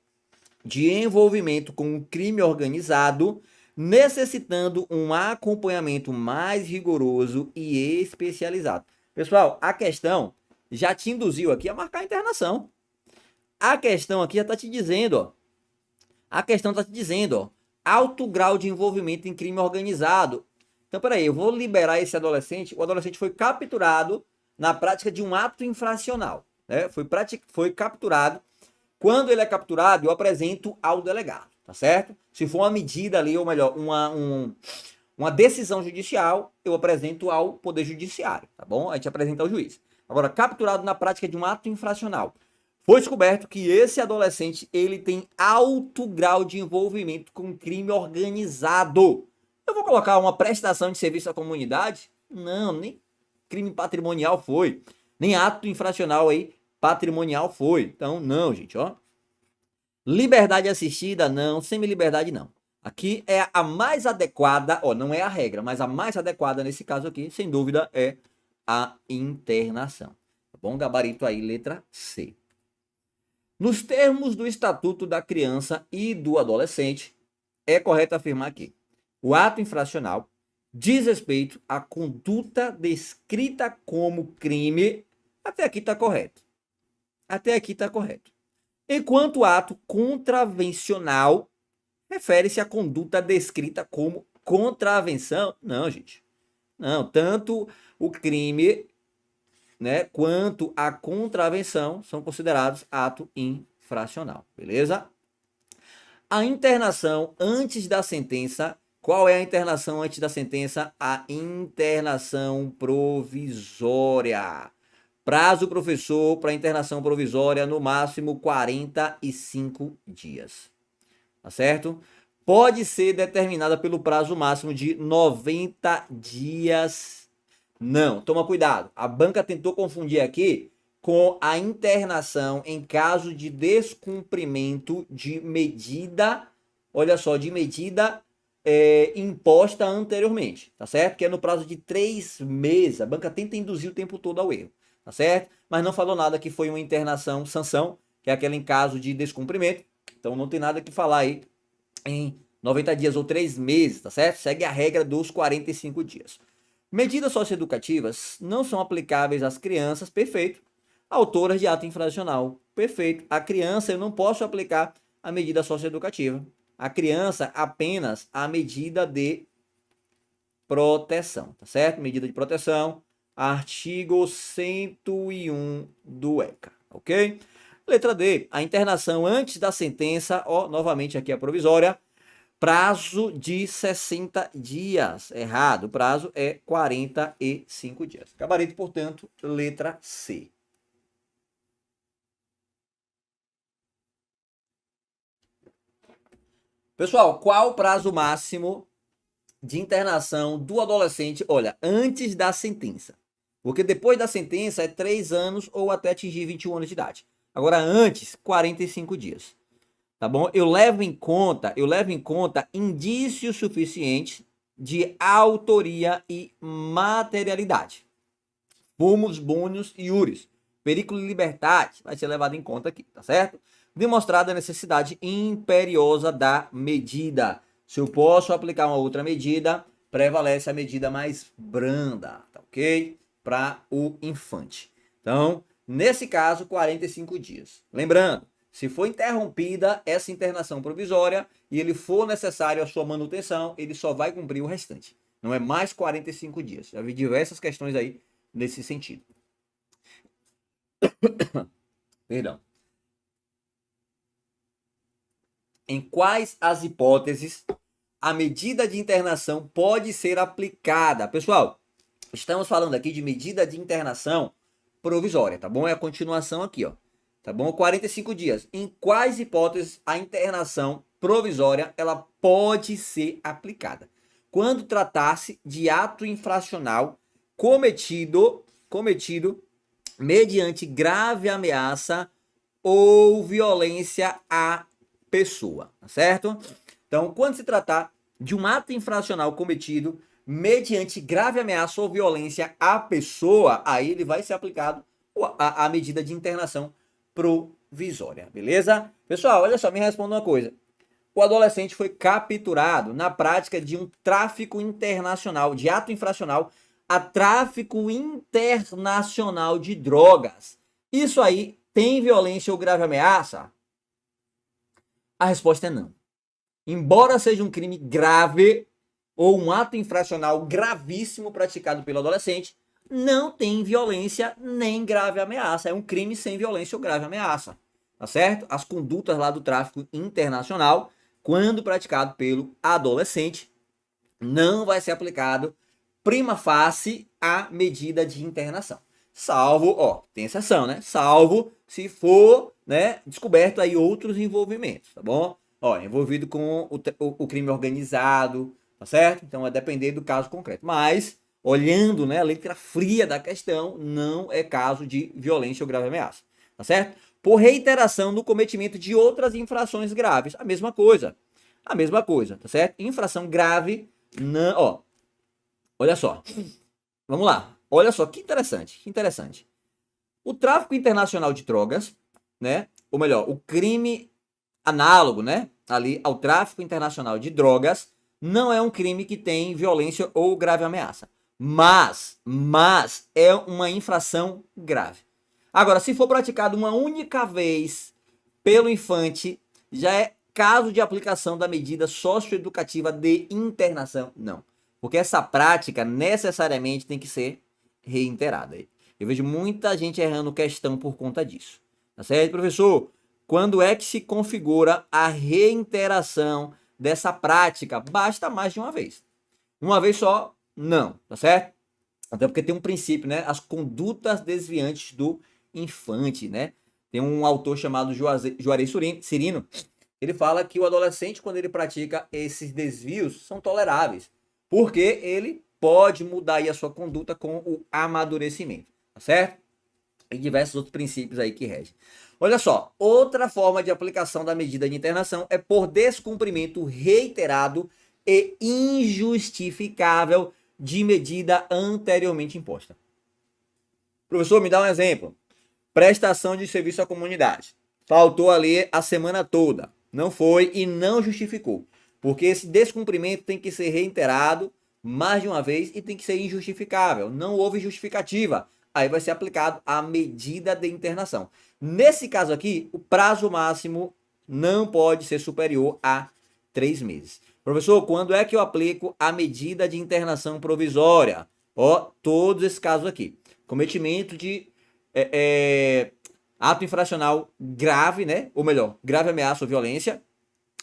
de envolvimento com o crime organizado, necessitando um acompanhamento mais rigoroso e especializado? Pessoal, a questão já te induziu aqui a marcar a internação. A questão aqui já está te dizendo, a questão está te dizendo, alto grau de envolvimento em crime organizado. Então, peraí, eu vou liberar esse adolescente. O adolescente foi capturado na prática de um ato infracional, né? Foi capturado. Quando ele é capturado, eu apresento ao delegado, tá certo? Se for uma medida ali, ou melhor, uma decisão judicial, eu apresento ao Poder Judiciário, tá bom? A gente apresenta ao juiz. Agora, capturado na prática de um ato infracional. Foi descoberto que esse adolescente ele tem alto grau de envolvimento com crime organizado. Eu vou colocar uma prestação de serviço à comunidade? Não, nem crime patrimonial foi. Nem ato infracional aí patrimonial foi. Então, não, gente, ó. Liberdade assistida, não. Semi-liberdade, não. Aqui é a mais adequada, ó, não é a regra, mas a mais adequada nesse caso aqui, sem dúvida, é a internação. Tá bom? Gabarito aí, letra C. Nos termos do Estatuto da Criança e do Adolescente, é correto afirmar que o ato infracional diz respeito à conduta descrita como crime. Até aqui está correto. Até aqui está correto. Enquanto o ato contravencional refere-se à conduta descrita como contravenção. Não, gente. Não, tanto o crime, né, quanto a contravenção são considerados ato infracional, beleza? A internação antes da sentença. Qual é a internação antes da sentença? A internação provisória. Prazo, professor, para internação provisória, no máximo 45 dias. Tá certo? Pode ser determinada pelo prazo máximo de 90 dias. Não, toma cuidado. A banca tentou confundir aqui com a internação em caso de descumprimento de medida, olha só, de medida imposta anteriormente, tá certo? Que é no prazo de 3 meses. A banca tenta induzir o tempo todo ao erro, tá certo? Mas não falou nada que foi uma internação, sanção, que é aquela em caso de descumprimento. Então não tem nada que falar aí em 90 dias ou 3 meses, tá certo? Segue a regra dos 45 dias. Medidas socioeducativas não são aplicáveis às crianças, perfeito, autoras de ato infracional, perfeito. A criança eu não posso aplicar a medida socioeducativa. A criança apenas a medida de proteção, tá certo? Medida de proteção, artigo 101 do ECA, ok? Letra D, a internação antes da sentença, ó, novamente aqui a provisória, prazo de 60 dias. Errado, o prazo é 45 dias. Gabarito, portanto, letra C. Pessoal, qual o prazo máximo de internação do adolescente? Olha, antes da sentença. Porque depois da sentença é 3 anos ou até atingir 21 anos de idade. Agora, antes, 45 dias. Tá bom? Eu levo em conta indícios suficientes de autoria e materialidade. Fumus, bônus e iuris. Periculo e liberdade vai ser levado em conta aqui, tá certo? Demonstrada a necessidade imperiosa da medida. Se eu posso aplicar uma outra medida, prevalece a medida mais branda, tá ok? Para o infante. Então, nesse caso, 45 dias. Lembrando, se for interrompida essa internação provisória e ele for necessário a sua manutenção, ele só vai cumprir o restante. Não é mais 45 dias. Já vi diversas questões aí nesse sentido. Perdão. Em quais as hipóteses a medida de internação pode ser aplicada? Pessoal, estamos falando aqui de medida de internação provisória, tá bom? É a continuação aqui, ó. Tá bom? 45 dias. Em quais hipóteses a internação provisória ela pode ser aplicada? Quando tratar-se de ato infracional cometido mediante grave ameaça ou violência à pessoa, tá certo? Então, quando se tratar de um ato infracional cometido mediante grave ameaça ou violência à pessoa, aí ele vai ser aplicado a medida de internação provisória, beleza? Pessoal, olha só, me responda uma coisa. O adolescente foi capturado na prática de um tráfico internacional, de ato infracional a tráfico internacional de drogas. Isso aí tem violência ou grave ameaça? A resposta é não. Embora seja um crime grave ou um ato infracional gravíssimo praticado pelo adolescente, não tem violência nem grave ameaça. É um crime sem violência ou grave ameaça. Tá certo? As condutas lá do tráfico internacional, quando praticado pelo adolescente, não vai ser aplicado prima facie a medida de internação. Salvo, ó, tem exceção, né? Salvo se for, né, descoberto aí outros envolvimentos, tá bom? Ó, envolvido com o crime organizado, tá certo? Então vai depender do caso concreto. Mas, olhando, né, a letra fria da questão, não é caso de violência ou grave ameaça, tá certo? por reiteração no cometimento de outras infrações graves. A mesma coisa. A mesma coisa, tá certo? Infração grave, não, ó. Olha só. Vamos lá. Olha só que interessante, que interessante. O tráfico internacional de drogas, né? Ou melhor, o crime análogo, né? Ali ao tráfico internacional de drogas, não é um crime que tem violência ou grave ameaça. Mas é uma infração grave. Agora, se for praticado uma única vez pelo infante, já é caso de aplicação da medida socioeducativa de internação. Não. Porque essa prática necessariamente tem que ser reiterada. Eu vejo muita gente errando questão por conta disso. Tá certo, professor? Quando é que se configura a reiteração dessa prática? Basta mais de uma vez. Uma vez só, não, tá certo? Até porque tem um princípio, né? As condutas desviantes do infante, né? Tem um autor chamado Juarez Cirino. Ele fala que o adolescente, quando ele pratica esses desvios, são toleráveis. Porque ele pode mudar aí a sua conduta com o amadurecimento, tá certo? E diversos outros princípios aí que regem. Olha só, outra forma de aplicação da medida de internação é por descumprimento reiterado e injustificável de medida anteriormente imposta. Professor, me dá um exemplo. Prestação de serviço à comunidade. Faltou ali a semana toda. Não foi e não justificou. Porque esse descumprimento tem que ser reiterado mais de uma vez e tem que ser injustificável. Não houve justificativa. Aí vai ser aplicado a medida de internação. Nesse caso aqui, o prazo máximo não pode ser superior a 3 meses. Professor, quando é que eu aplico a medida de internação provisória? Ó, todos esses casos aqui. Cometimento de ato infracional grave, né? Ou melhor, grave ameaça ou violência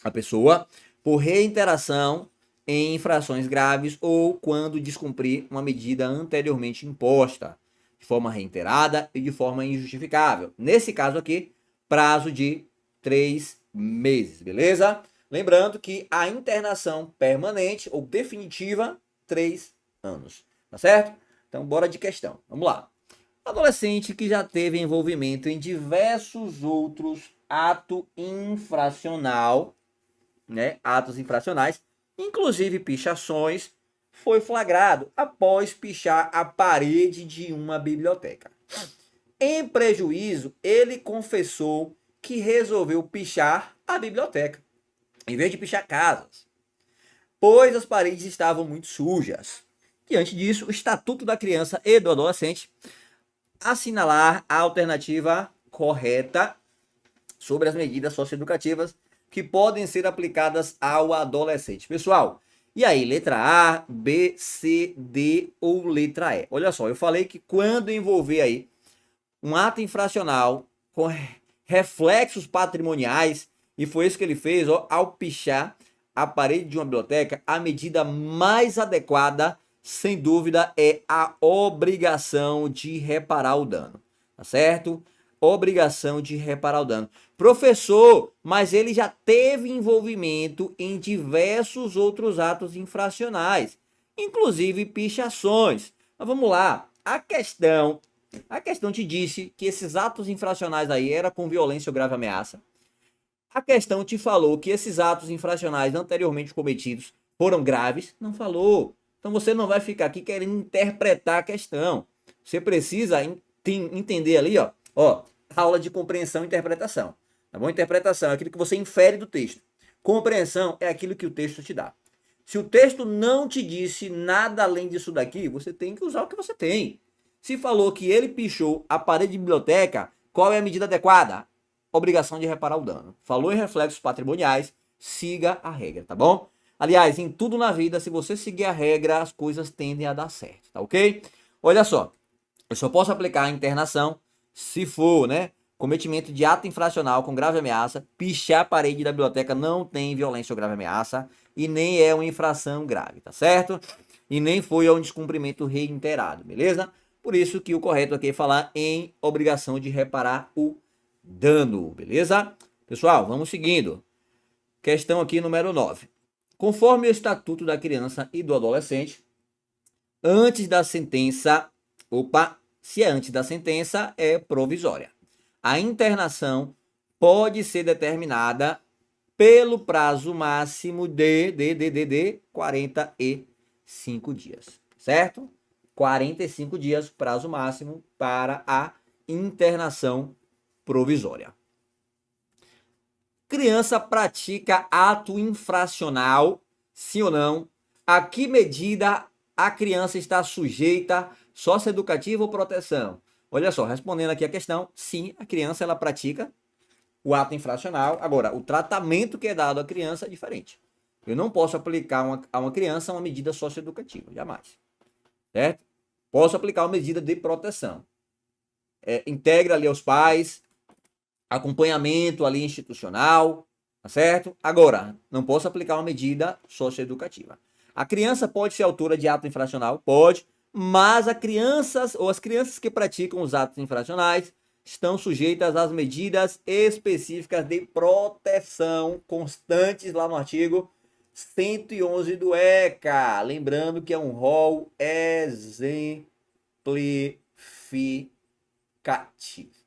à pessoa por reiteração em infrações graves ou quando descumprir uma medida anteriormente imposta de forma reiterada e de forma injustificável. Nesse caso aqui, prazo de 3 meses, beleza? Lembrando que a internação permanente ou definitiva, 3 anos, tá certo? Então, bora de questão. Vamos lá. Adolescente que já teve envolvimento em diversos outros atos infracional, né? Atos infracionais, inclusive pichações, foi flagrado após pichar a parede de uma biblioteca. Em prejuízo, ele confessou que resolveu pichar a biblioteca, em vez de pichar casas, pois as paredes estavam muito sujas. Diante disso, o Estatuto da Criança e do Adolescente assinalar a alternativa correta sobre as medidas socioeducativas que podem ser aplicadas ao adolescente. Pessoal, e aí, letra A, B, C, D ou letra E? Olha só, eu falei que quando envolver aí um ato infracional com reflexos patrimoniais, e foi isso que ele fez, ó, ao pichar a parede de uma biblioteca, a medida mais adequada, sem dúvida, é a obrigação de reparar o dano, tá certo? Obrigação de reparar o dano. Professor, mas ele já teve envolvimento em diversos outros atos infracionais, inclusive pichações. Mas vamos lá, a questão te disse que esses atos infracionais aí eram com violência ou grave ameaça. A questão te falou que esses atos infracionais anteriormente cometidos foram graves. Não falou. Então você não vai ficar aqui querendo interpretar a questão. Você precisa entender ali, ó, aula de compreensão e interpretação. Tá bom? Interpretação é aquilo que você infere do texto. Compreensão é aquilo que o texto te dá. Se o texto não te disse nada além disso daqui, você tem que usar o que você tem. Se falou que ele pichou a parede de biblioteca, qual é a medida adequada? Obrigação de reparar o dano. Falou em reflexos patrimoniais, siga a regra, tá bom? Aliás, em tudo na vida, se você seguir a regra, as coisas tendem a dar certo, tá ok? Olha só, eu só posso aplicar a internação se for, né, cometimento de ato infracional com grave ameaça, pichar a parede da biblioteca não tem violência ou grave ameaça e nem é uma infração grave, tá certo? E nem foi um descumprimento reiterado, beleza? Por isso que o correto aqui é falar em obrigação de reparar o dano, beleza? Pessoal, vamos seguindo. Questão aqui número 9. Conforme o Estatuto da Criança e do Adolescente, antes da sentença, se é antes da sentença, é provisória. A internação pode ser determinada pelo prazo máximo de 45 dias, certo? 45 dias, prazo máximo para a internação provisória. Criança pratica ato infracional, sim ou não? A que medida a criança está sujeita, socioeducativa ou proteção? Olha só, respondendo aqui a questão, sim, a criança ela pratica o ato infracional. Agora, o tratamento que é dado à criança é diferente. Eu não posso aplicar a uma criança uma medida socioeducativa, jamais. Certo? Posso aplicar uma medida de proteção. Integra ali aos pais, acompanhamento ali institucional, tá certo? Agora, não posso aplicar uma medida socioeducativa. A criança pode ser autora de ato infracional? Pode, mas as crianças que praticam os atos infracionais estão sujeitas às medidas específicas de proteção constantes lá no artigo 111 do ECA. Lembrando que é um rol exemplificativo,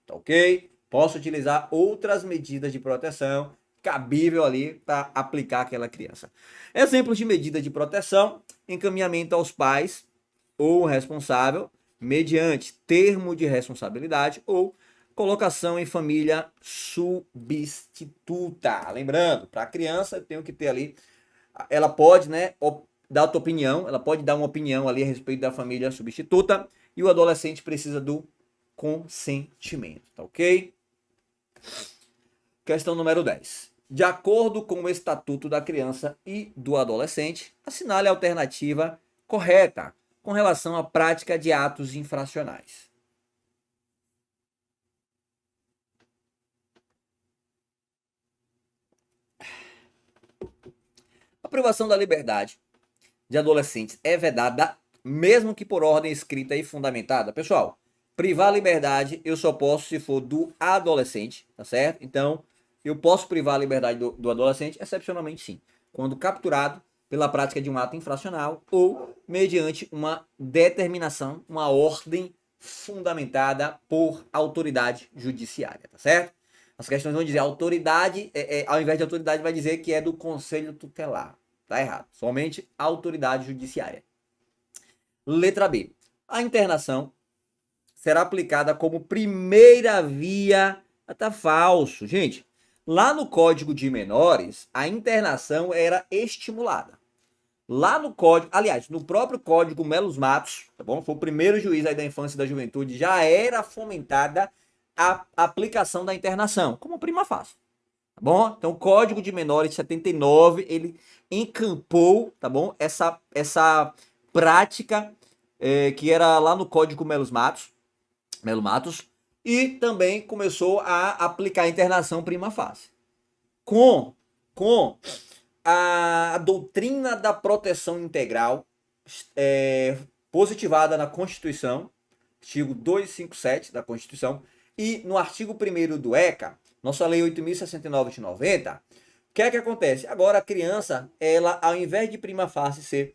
tá ok? Posso utilizar outras medidas de proteção cabível ali para aplicar aquela criança. Exemplos de medida de proteção: encaminhamento aos pais ou responsável mediante termo de responsabilidade ou colocação em família substituta. Lembrando, para a criança eu tenho que ter ali, ela pode, né, dar a tua opinião, ela pode dar uma opinião ali a respeito da família substituta, e o adolescente precisa do consentimento, tá ok? Questão número 10. De acordo com o Estatuto da Criança e do Adolescente, assinale a alternativa correta com relação à prática de atos infracionais. A privação da liberdade de adolescentes é vedada, mesmo que por ordem escrita e fundamentada. Pessoal, privar a liberdade eu só posso se for do adolescente, tá certo? Então, eu posso privar a liberdade do adolescente, excepcionalmente sim, quando capturado pela prática de um ato infracional ou mediante uma determinação, uma ordem fundamentada por autoridade judiciária, tá certo? As questões vão dizer autoridade, ao invés de autoridade vai dizer que é do conselho tutelar. Tá errado. Somente autoridade judiciária. Letra B. A internação será aplicada como primeira via. Tá falso. Gente, lá no Código de Menores, a internação era estimulada. Lá no código, aliás, no próprio Código Melos Matos, tá bom? Foi o primeiro juiz aí da infância e da juventude, já era fomentada a aplicação da internação, como prima facie. Tá bom? Então, o Código de Menores de 79, ele encampou, tá bom? Essa prática que era lá no Código Melo Matos, e também começou a aplicar a internação prima facie. Com a doutrina da proteção integral positivada na Constituição, artigo 257 da Constituição, e no artigo 1º do ECA, nossa lei 8.069 de 90, o que é que acontece? Agora a criança, ela, ao invés de prima facie ser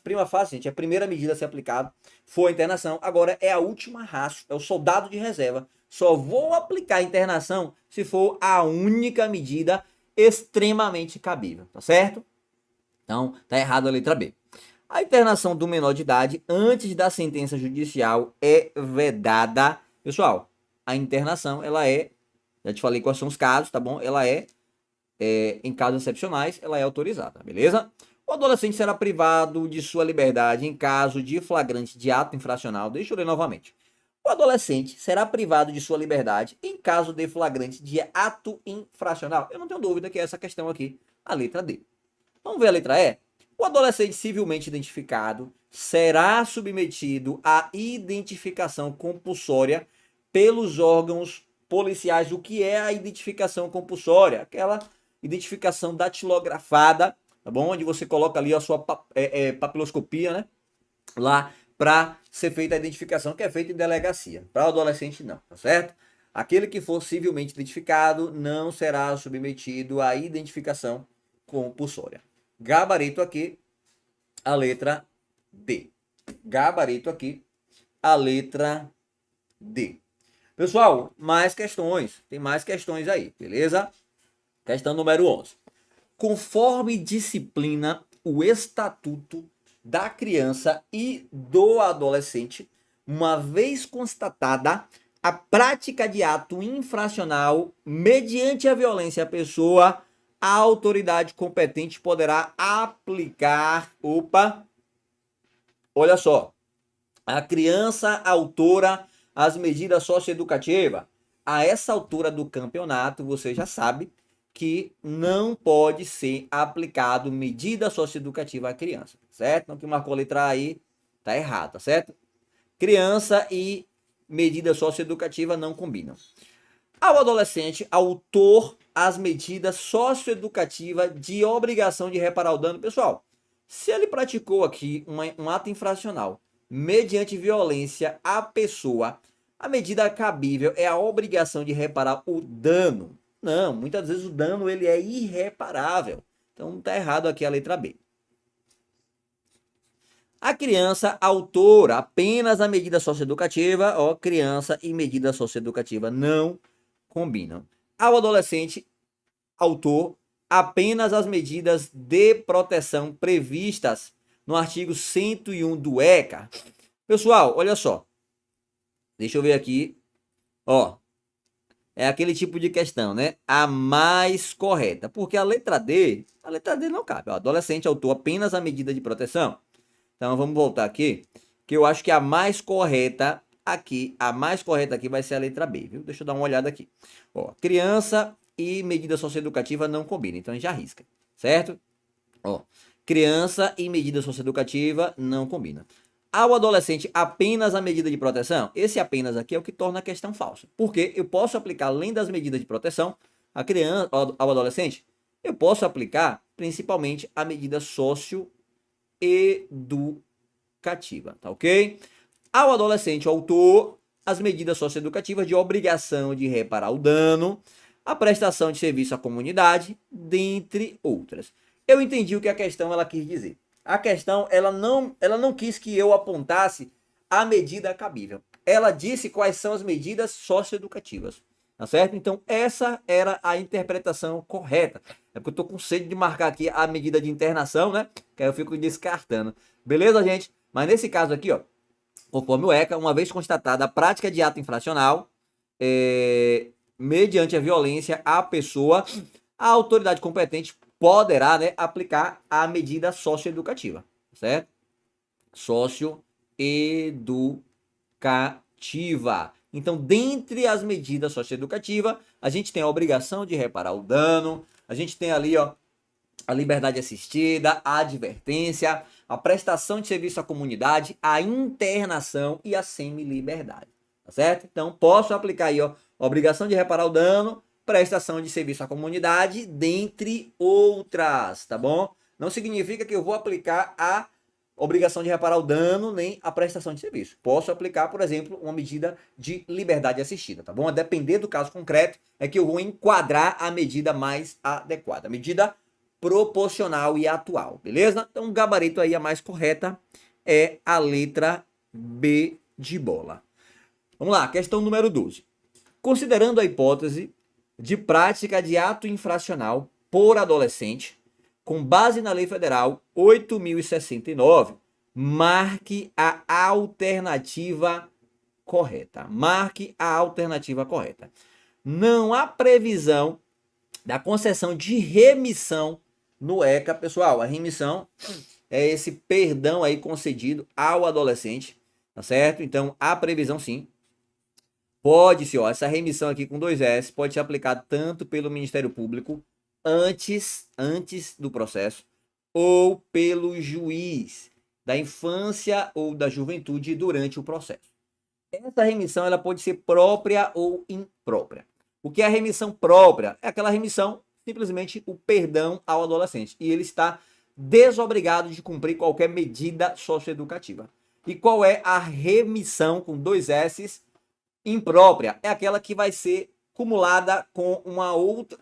prima facie, gente, a primeira medida a ser aplicada foi a internação, agora é a última raça, é o soldado de reserva. Só vou aplicar a internação se for a única medida extremamente cabível, tá certo? Então, tá errado a letra B. A internação do menor de idade antes da sentença judicial é vedada. Pessoal, a internação, ela já te falei quais são os casos, tá bom? Ela em casos excepcionais, ela é autorizada, beleza? O adolescente será privado de sua liberdade em caso de flagrante de ato infracional. Deixa eu ler novamente. O adolescente será privado de sua liberdade em caso de flagrante de ato infracional. Eu não tenho dúvida que é essa questão aqui, a letra D. Vamos ver a letra E? O adolescente civilmente identificado será submetido à identificação compulsória pelos órgãos policiais. O que é a identificação compulsória? Aquela identificação datilografada, tá bom? Onde você coloca ali a sua papiloscopia, né? Lá para ser feita a identificação, que é feita em delegacia. Para o adolescente não, tá certo? Aquele que for civilmente identificado não será submetido à identificação compulsória. Gabarito aqui, a letra D. Gabarito aqui, a letra D. Pessoal, mais questões. Tem mais questões aí, beleza? Questão número 11. Conforme disciplina o Estatuto da Criança e do Adolescente, uma vez constatada a prática de ato infracional mediante a violência à pessoa, a autoridade competente poderá aplicar, olha só, a criança autora as medidas socioeducativas. A essa altura do campeonato, você já sabe que não pode ser aplicado medida socioeducativa à criança, certo? Então, que marcou a letra A aí, tá errado, tá certo? Criança e medida socioeducativa não combinam. Ao adolescente, autor, as medidas socioeducativas de obrigação de reparar o dano. Pessoal, se ele praticou aqui um ato infracional mediante violência à pessoa, a medida cabível é a obrigação de reparar o dano. Não, muitas vezes o dano ele é irreparável. Então tá errado aqui a letra B. A criança autora apenas a medida socioeducativa, ó, criança e medida socioeducativa não combinam. Ao adolescente autor apenas as medidas de proteção previstas no artigo 101 do ECA. Pessoal, olha só. Deixa eu ver aqui. Ó, é aquele tipo de questão, né? A mais correta. Porque a letra D não cabe. O adolescente autor apenas a medida de proteção. Então vamos voltar aqui, que eu acho que a mais correta aqui vai ser a letra B, viu? Deixa eu dar uma olhada aqui. Ó, criança e medida socioeducativa não combinam, então a gente já arrisca, certo? Ó, criança e medida socioeducativa não combinam. Ao adolescente, apenas a medida de proteção? Esse apenas aqui é o que torna a questão falsa. Porque eu posso aplicar, além das medidas de proteção, a criança, ao adolescente, eu posso aplicar principalmente a medida socioeducativa, tá ok? Ao adolescente, ao autor, as medidas socioeducativas de obrigação de reparar o dano, a prestação de serviço à comunidade, dentre outras. Eu entendi o que a questão ela quis dizer. A questão ela não quis que eu apontasse a medida cabível. Ela disse quais são as medidas socioeducativas, tá certo? Então essa era a interpretação correta. É porque eu tô com sede de marcar aqui a medida de internação, né? Que aí eu fico descartando. Beleza, gente? Mas nesse caso aqui, ó, conforme o ECA, uma vez constatada a prática de ato infracional, mediante a violência à pessoa, a autoridade competente poderá, né, aplicar a medida socioeducativa, certo? Socioeducativa. Então, dentre as medidas socioeducativas, a gente tem a obrigação de reparar o dano, a gente tem ali, ó, a liberdade assistida, a advertência, a prestação de serviço à comunidade, a internação e a semi-liberdade, tá certo? Então, posso aplicar aí, ó, obrigação de reparar o dano, prestação de serviço à comunidade, dentre outras, tá bom? Não significa que eu vou aplicar a obrigação de reparar o dano, nem a prestação de serviço. Posso aplicar, por exemplo, uma medida de liberdade assistida, tá bom? A depender do caso concreto, é que eu vou enquadrar a medida mais adequada. Medida proporcional e atual, beleza? Então, o gabarito aí, a mais correta é a letra B de bola. Vamos lá, questão número 12. Considerando a hipótese de prática de ato infracional por adolescente, com base na Lei Federal 8.069, marque a alternativa correta. Marque a alternativa correta. Não há previsão da concessão de remissão no ECA, pessoal. A remissão é esse perdão aí concedido ao adolescente, tá certo? Então, há previsão sim. Pode-se, ó, essa remissão aqui com 2S pode ser aplicada tanto pelo Ministério Público antes do processo ou pelo juiz da infância ou da juventude durante o processo. Essa remissão ela pode ser própria ou imprópria. O que é a remissão própria? É aquela remissão, simplesmente o perdão ao adolescente. E ele está desobrigado de cumprir qualquer medida socioeducativa. E qual é a remissão com 2S? Imprópria é aquela que vai ser cumulada com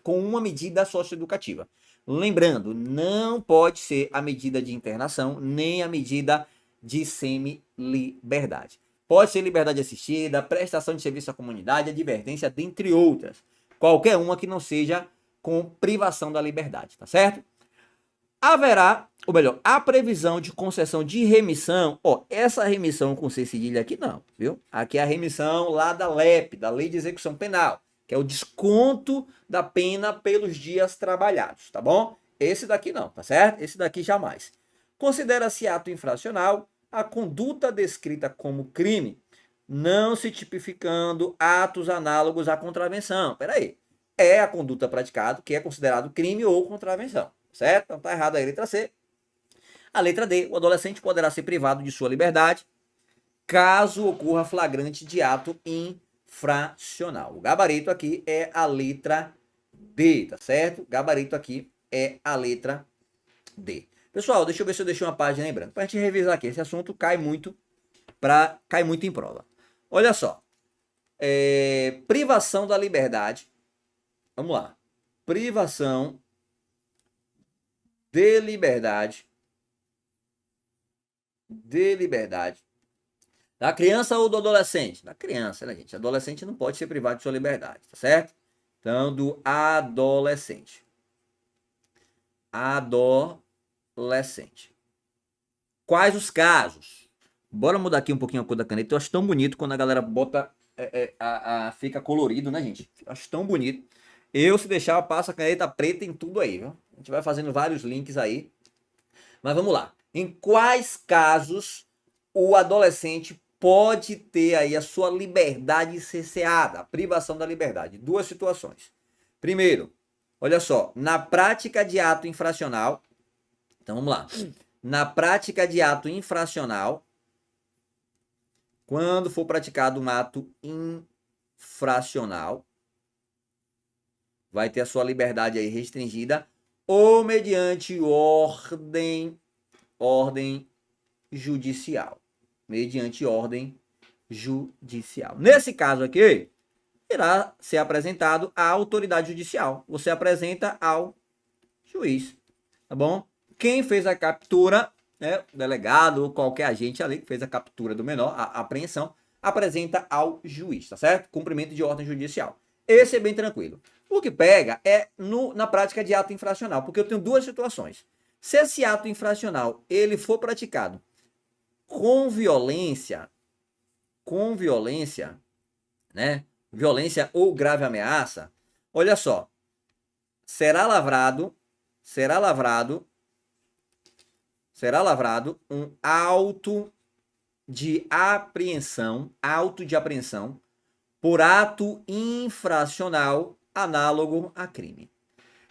uma medida socioeducativa. Lembrando, não pode ser a medida de internação nem a medida de semi-liberdade. Pode ser liberdade assistida, prestação de serviço à comunidade, advertência, dentre outras. Qualquer uma que não seja com privação da liberdade, tá certo? Haverá, ou melhor, a previsão de concessão de remissão. Ó, essa remissão com C cedilha aqui não, viu? Aqui é a remissão lá da LEP, da Lei de Execução Penal, que é o desconto da pena pelos dias trabalhados, tá bom? Esse daqui não, tá certo? Esse daqui jamais. Considera-se ato infracional a conduta descrita como crime, não se tipificando atos análogos à contravenção. Peraí, é a conduta praticada que é considerado crime ou contravenção, certo? Então tá errado aí a letra C. A letra D, o adolescente poderá ser privado de sua liberdade caso ocorra flagrante de ato infracional. O gabarito aqui é a letra D, tá certo? O gabarito aqui é a letra D. Pessoal, deixa eu ver se eu deixei uma página em branco. Para a gente revisar aqui, esse assunto cai muito em prova. Olha só. Privação da liberdade. Vamos lá. Privação de liberdade. Da criança ou do adolescente? Da criança, né, gente? Adolescente não pode ser privado de sua liberdade, tá certo? Então, do adolescente. Quais os casos? Bora mudar aqui um pouquinho a cor da caneta. Eu acho tão bonito quando a galera bota, fica colorido, né, gente? Eu acho tão bonito. Eu, se deixar, eu passo a caneta preta em tudo aí, viu? A gente vai fazendo vários links aí. Mas vamos lá. Em quais casos o adolescente pode ter aí a sua liberdade cerceada, a privação da liberdade? Duas situações. Primeiro, olha só, na prática de ato infracional. Então vamos lá. Na prática de ato infracional, quando for praticado um ato infracional, vai ter a sua liberdade aí restringida ou mediante ordem judicial. Mediante ordem judicial. Nesse caso aqui, irá ser apresentado à autoridade judicial. Você apresenta ao juiz, tá bom? Quem fez a captura, né, o delegado ou qualquer agente ali que fez a captura do menor, a apreensão, apresenta ao juiz, tá certo? Cumprimento de ordem judicial. Esse é bem tranquilo. O que pega é na prática de ato infracional, porque eu tenho duas situações. Se esse ato infracional ele for praticado com violência, né? Violência ou grave ameaça, olha só, será lavrado um auto de apreensão por ato infracional análogo a crime.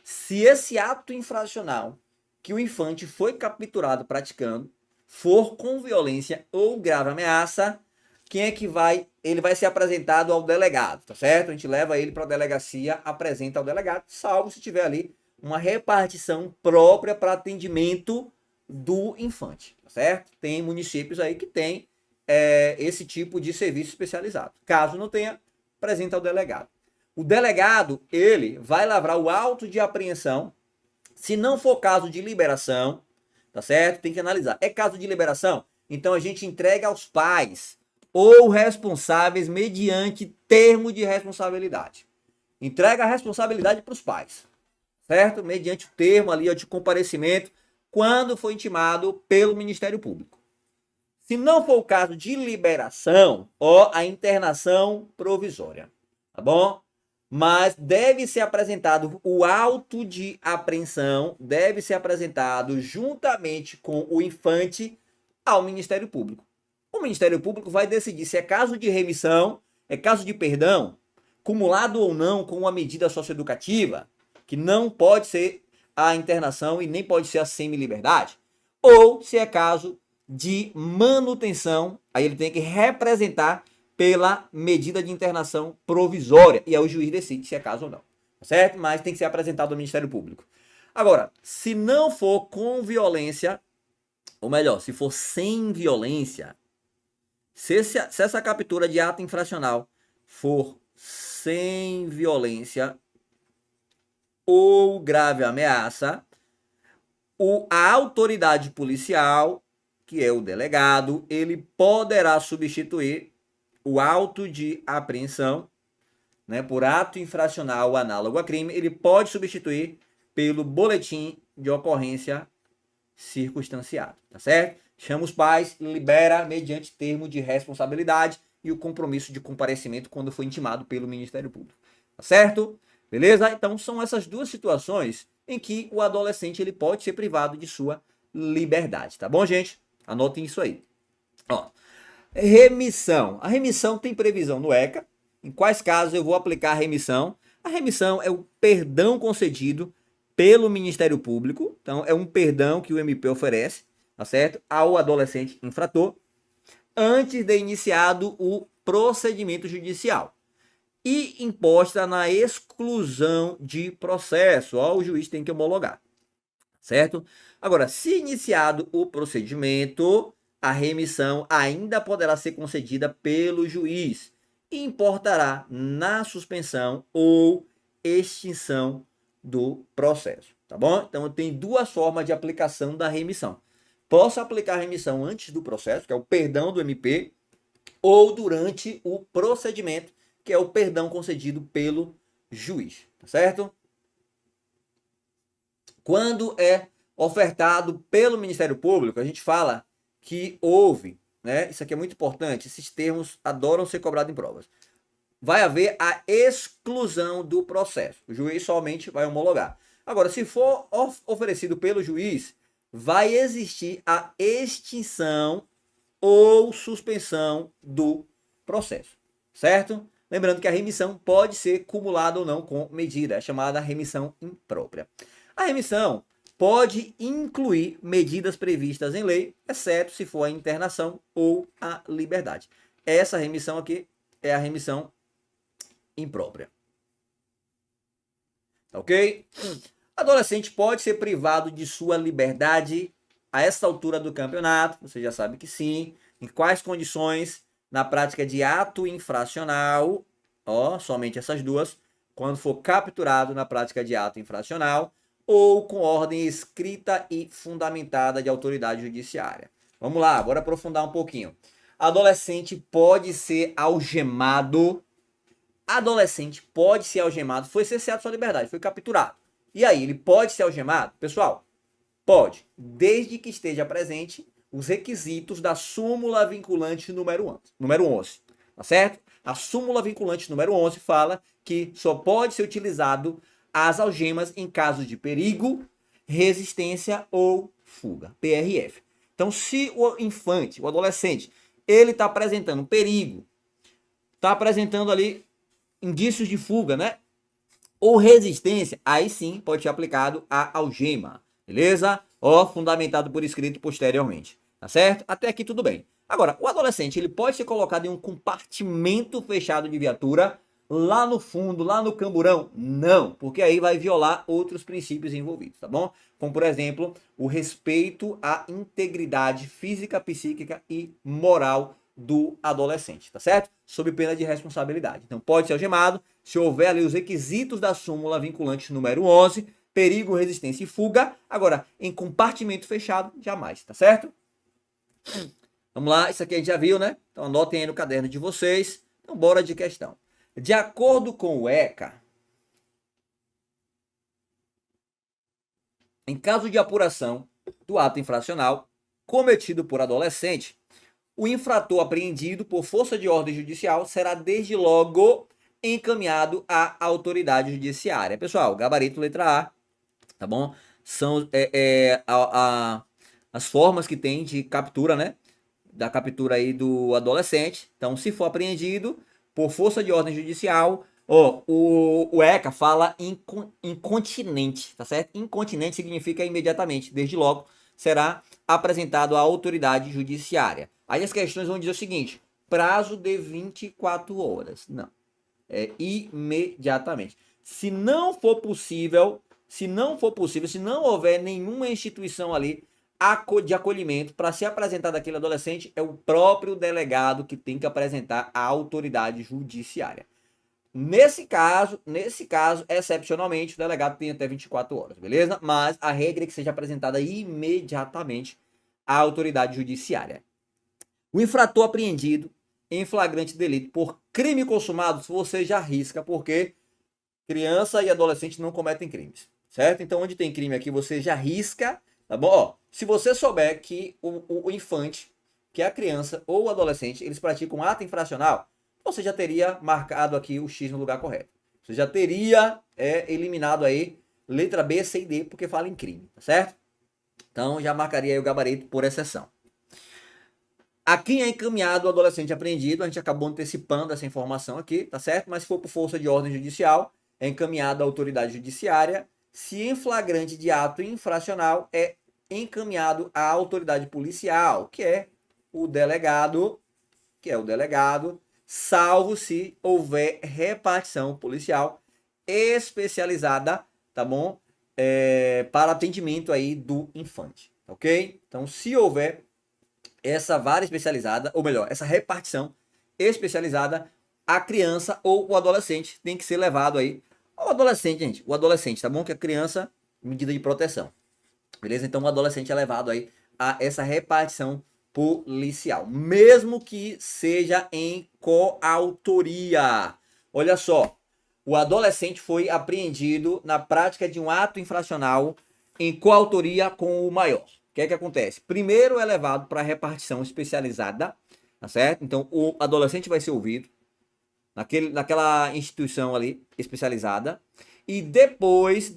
Se esse ato infracional que o infante foi capturado praticando for com violência ou grave ameaça, quem é que vai? Ele vai ser apresentado ao delegado, tá certo? A gente leva ele para a delegacia, apresenta ao delegado, salvo se tiver ali uma repartição própria para atendimento do infante, tá certo? Tem municípios aí que tem esse tipo de serviço especializado. Caso não tenha, apresenta ao delegado. O delegado, ele vai lavrar o auto de apreensão. Se não for caso de liberação, tá certo? Tem que analisar. É caso de liberação? Então a gente entrega aos pais ou responsáveis mediante termo de responsabilidade. Entrega a responsabilidade para os pais, certo? Mediante o termo ali de comparecimento, quando for intimado pelo Ministério Público. Se não for o caso de liberação, a internação provisória, tá bom? Mas deve ser apresentado o auto de apreensão, deve ser apresentado juntamente com o infante ao Ministério Público. O Ministério Público vai decidir se é caso de remissão, é caso de perdão, cumulado ou não com uma medida socioeducativa, que não pode ser a internação e nem pode ser a semi-liberdade, ou se é caso de manutenção, aí ele tem que representar pela medida de internação provisória, e aí o juiz decide se é caso ou não, certo? Mas tem que ser apresentado ao Ministério Público. Agora, se não for com violência, ou melhor, se for sem violência, se essa captura de ato infracional for sem violência ou grave ameaça, a autoridade policial que é o delegado, ele poderá substituir o auto de apreensão, né, por ato infracional análogo a crime, ele pode substituir pelo boletim de ocorrência circunstanciado, tá certo? Chama os pais, libera mediante termo de responsabilidade e o compromisso de comparecimento quando for intimado pelo Ministério Público, tá certo? Beleza? Então são essas duas situações em que o adolescente ele pode ser privado de sua liberdade, tá bom, gente? Anotem isso aí. Ó, remissão. A remissão tem previsão no ECA. Em quais casos eu vou aplicar a remissão? A remissão é o perdão concedido pelo Ministério Público. Então, é um perdão que o MP oferece, tá certo? Ao adolescente infrator, antes de iniciado o procedimento judicial. E imposta na exclusão de processo. Ó, o juiz tem que homologar, certo? Agora, se iniciado o procedimento, a remissão ainda poderá ser concedida pelo juiz e importará na suspensão ou extinção do processo, tá bom? Então, tem duas formas de aplicação da remissão. Posso aplicar a remissão antes do processo, que é o perdão do MP, ou durante o procedimento, que é o perdão concedido pelo juiz, tá certo? Quando é ofertado pelo Ministério Público, a gente fala que houve, né? Isso aqui é muito importante, esses termos adoram ser cobrados em provas. Vai haver a exclusão do processo. O juiz somente vai homologar. Agora, se for oferecido pelo juiz, vai existir a extinção ou suspensão do processo, certo? Lembrando que a remissão pode ser cumulada ou não com medida, é chamada remissão imprópria. A remissão pode incluir medidas previstas em lei, exceto se for a internação ou a liberdade. Essa remissão aqui é a remissão imprópria. Ok? Adolescente pode ser privado de sua liberdade a essa altura do campeonato, você já sabe que sim. Em quais condições? Na prática de ato infracional, ó, somente essas duas, quando for capturado na prática de ato infracional, ou com ordem escrita e fundamentada de autoridade judiciária. Vamos lá, bora aprofundar um pouquinho. Adolescente pode ser algemado. Adolescente pode ser algemado, foi cerceado sua liberdade, foi capturado. E aí, ele pode ser algemado? Pessoal, pode, desde que esteja presente os requisitos da súmula vinculante número 11, tá certo? A súmula vinculante número 11 fala que só pode ser utilizado as algemas em caso de perigo, resistência ou fuga, PRF. Então, se o infante, o adolescente, ele está apresentando perigo, está apresentando ali indícios de fuga, né? Ou resistência, aí sim pode ser aplicado a algema, beleza? Ó, fundamentado por escrito posteriormente, tá certo? Até aqui tudo bem. Agora, o adolescente, ele pode ser colocado em um compartimento fechado de viatura, lá no fundo, lá no camburão? Não, porque aí vai violar outros princípios envolvidos, tá bom? Como, por exemplo, o respeito à integridade física, psíquica e moral do adolescente, tá certo? Sob pena de responsabilidade. Então, pode ser algemado se houver ali os requisitos da súmula vinculante número 11, perigo, resistência e fuga. Agora, em compartimento fechado, jamais, tá certo? Vamos lá, isso aqui a gente já viu, né? Então, anotem aí no caderno de vocês. Então, bora de questão. De acordo com o ECA, em caso de apuração do ato infracional cometido por adolescente, o infrator apreendido por força de ordem judicial será desde logo encaminhado à autoridade judiciária. Pessoal, gabarito letra A, tá bom? São as formas que tem de captura, né? Da captura aí do adolescente. Então, se for apreendido por força de ordem judicial, ó, o ECA fala incontinente, tá certo? Incontinente significa imediatamente, desde logo, será apresentado à autoridade judiciária. Aí as questões vão dizer o seguinte: prazo de 24 horas. Não. É imediatamente. Se não for possível, se não houver nenhuma instituição ali de acolhimento para se apresentar daquele adolescente, é o próprio delegado que tem que apresentar à autoridade judiciária. Nesse caso, excepcionalmente, o delegado tem até 24 horas, beleza? Mas a regra é que seja apresentada imediatamente à autoridade judiciária. O infrator apreendido em flagrante delito por crime consumado, você já risca, porque criança e adolescente não cometem crimes, certo? Então, onde tem crime aqui, você já risca, tá bom? Ó, se você souber que o infante, que é a criança ou o adolescente, eles praticam ato infracional, você já teria marcado aqui o X no lugar correto. Você já teria eliminado aí letra B, C e D, porque fala em crime, tá certo? Então, já marcaria aí o gabarito por exceção. A quem é encaminhado o adolescente apreendido, a gente acabou antecipando essa informação aqui, tá certo? Mas se for por força de ordem judicial, é encaminhado à autoridade judiciária. Se em flagrante de ato infracional, é encaminhado à autoridade policial, que é o delegado, salvo se houver repartição policial especializada, tá bom? Para atendimento aí do infante, ok? Então, se houver essa vara especializada, ou melhor, essa repartição especializada, a criança ou o adolescente tem que ser levado aí. O adolescente, gente, o adolescente, tá bom? Que a criança, medida de proteção. Beleza? Então o adolescente é levado aí a essa repartição policial, mesmo que seja em coautoria. Olha só, o adolescente foi apreendido na prática de um ato infracional em coautoria com o maior. O que é que acontece? Primeiro é levado para a repartição especializada, tá certo? Então o adolescente vai ser ouvido naquela instituição ali especializada, e depois